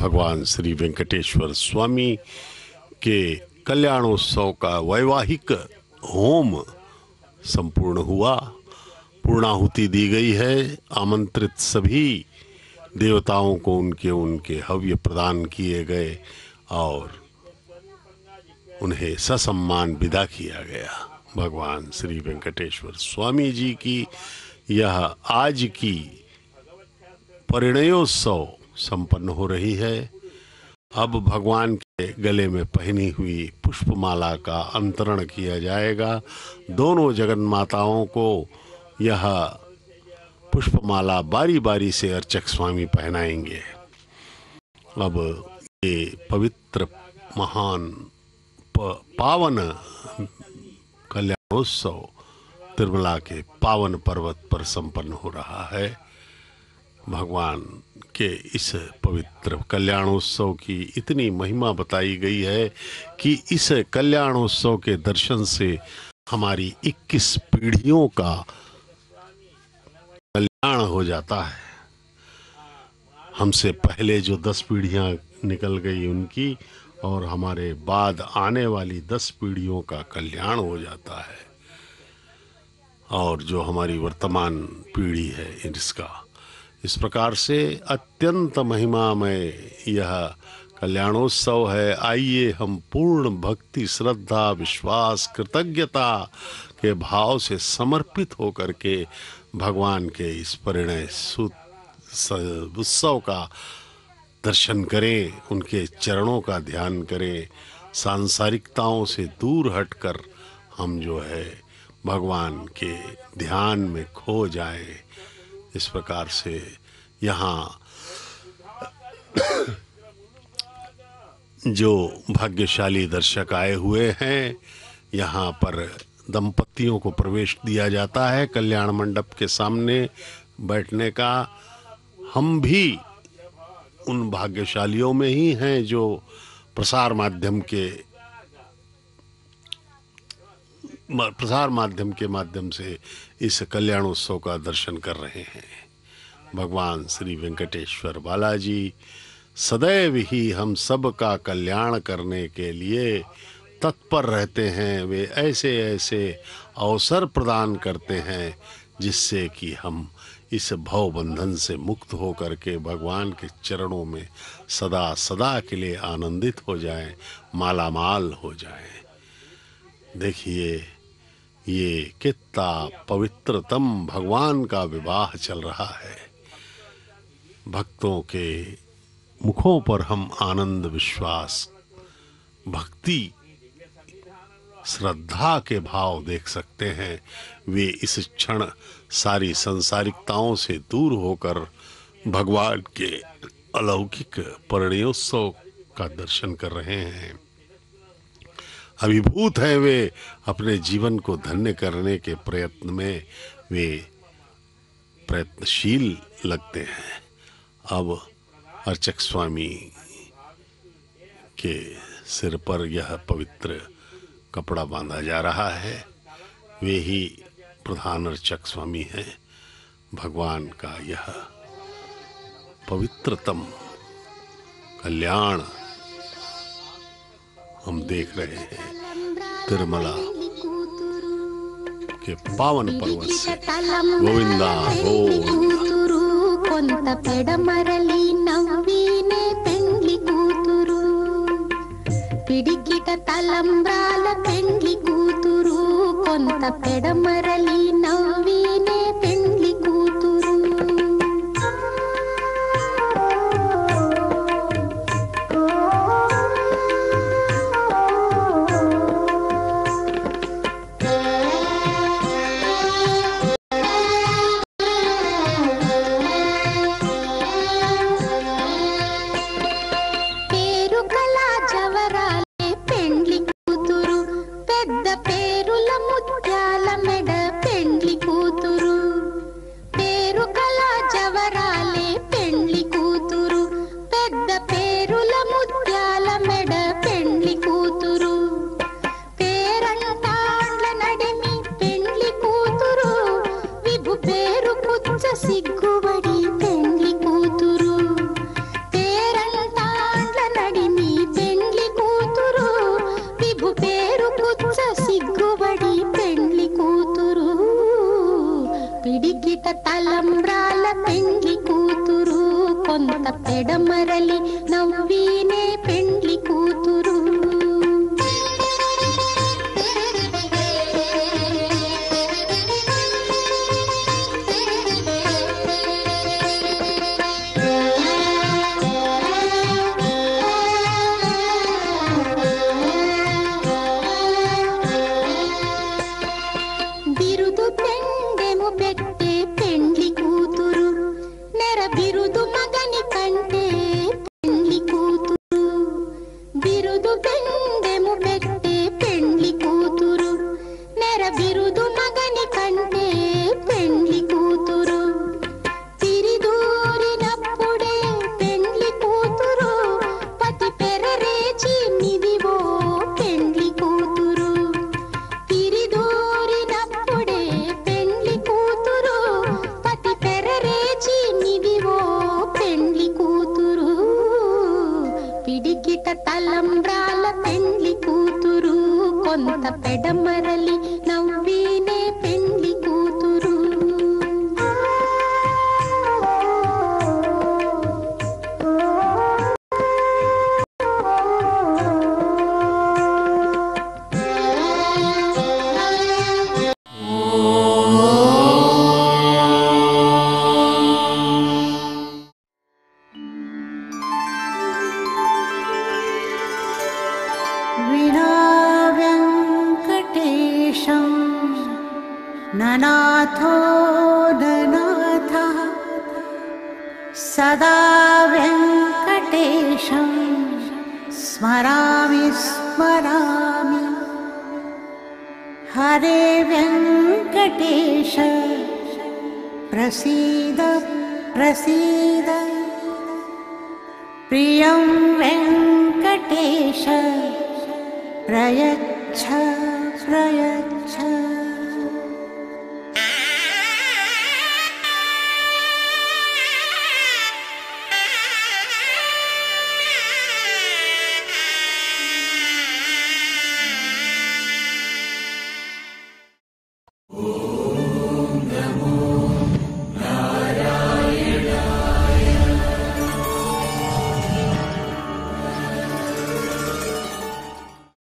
भगवान श्री वेंकटेश्वर स्वामी के कल्याणोत्सव का वैवाहिक होम संपूर्ण हुआ। पूर्णाहुति दी गई है। आमंत्रित सभी देवताओं को उनके हव्य प्रदान किए गए और उन्हें ससम्मान विदा किया गया। भगवान श्री वेंकटेश्वर स्वामी जी की यह आज की परिणयोत्सव संपन्न हो रही है। अब भगवान के गले में पहनी हुई पुष्पमाला का अंतरण किया जाएगा। दोनों जगन्माताओं को यह पुष्पमाला बारी बारी से अर्चक स्वामी पहनाएंगे। अब ये पवित्र महान पावन कल्याणोत्सव तिरुमला के पावन पर्वत पर संपन्न हो रहा है। भगवान के इस पवित्र कल्याणोत्सव की इतनी महिमा बताई गई है कि इस कल्याणोत्सव के दर्शन से हमारी 21 पीढ़ियों का कल्याण हो जाता है। हमसे पहले जो 10 पीढ़ियां निकल गई उनकी और हमारे बाद आने वाली 10 पीढ़ियों का कल्याण हो जाता है। और जो हमारी वर्तमान पीढ़ी है इसका इस प्रकार से अत्यंत महिमामय यह कल्याणोत्सव है। आइए हम पूर्ण भक्ति, श्रद्धा, विश्वास, कृतज्ञता के भाव से समर्पित होकर के भगवान के इस परिणय उत्सव का दर्शन करें, उनके चरणों का ध्यान करें। सांसारिकताओं से दूर हटकर हम जो है भगवान के ध्यान में खो जाएं। इस प्रकार से यहाँ जो भाग्यशाली दर्शक आए हुए हैं, यहाँ पर दंपतियों को प्रवेश दिया जाता है कल्याण मंडप के सामने बैठने का। हम भी उन भाग्यशालियों में ही हैं जो प्रसार माध्यम से इस कल्याणोत्सव का दर्शन कर रहे हैं। भगवान श्री वेंकटेश्वर बालाजी सदैव ही हम सब का कल्याण करने के लिए तत्पर रहते हैं। वे ऐसे ऐसे अवसर प्रदान करते हैं जिससे कि हम इस भव बंधन से मुक्त होकर के भगवान के चरणों में सदा सदा के लिए आनंदित हो जाएं, मालामाल हो जाएं। देखिए ये कितना पवित्रतम भगवान का विवाह चल रहा है। भक्तों के मुखों पर हम आनंद, विश्वास, भक्ति, श्रद्धा के भाव देख सकते हैं। वे इस क्षण सारी संसारिकताओं से दूर होकर भगवान के अलौकिक परिणयोत्सव का दर्शन कर रहे हैं। अभिभूत हैं वे। अपने जीवन को धन्य करने के प्रयत्न में वे प्रयत्नशील लगते हैं। अब अर्चक स्वामी के सिर पर यह पवित्र कपड़ा बांधा जा रहा है। वे ही प्रधान अर्चक स्वामी हैं। भगवान का यह पवित्रतम कल्याण हम देख रहे हैं तिरुमला के पावन पर्वत से। गोविंदा गोविंदा। కొంత పెడమరలి నవ్వినే పెండ్లి కూతురు, పిడికిట తలంబ్రాల పెండ్లి కూతురు, కొంత పెడమరలి నవ్వినే పెండ్లి కూతురు. పెద్ద పేరుల ముత్యాల మెడ పెండ్లి కూతురు. కొంత పెడమరలి నవ్వీనే పెండ్లి కూతురు. బిరుదు పెండెము పెట్టే పెండ్లి కూతురు, నెర బిరుదు మగని కంటే పెండ్లి కూతురు. బిరుదు పెండెము పెట్టే పెండ్లి కూతురు, నెర బిరుదు మగని కంటే పెండ్లి కూతురు. తిరిదూరినప్పుడే పెండ్లి కూతురు, పతి పెరరేచి నిదివో పెండ్లి కూతురు. తిరిదూరినప్పుడే పెండ్లి కూతురు, పతి పెరరేచి నిదివో పెండ్లి కూతురు. పిడికిట తలంబ్రాల పెండ్లి కూతురు, కొంత పెడమరలి నవ్వీనే పెండ్లి కూతురు. विना वेङ्कटेशं ननाथो ननाथः, सदा वेङ्कटेशं स्मरामि स्मरामि. हरे वेङ्कटेश प्रसीद प्रसीद, प्रियं वेङ्कटेश प्रयच्छ प्रयच्छ.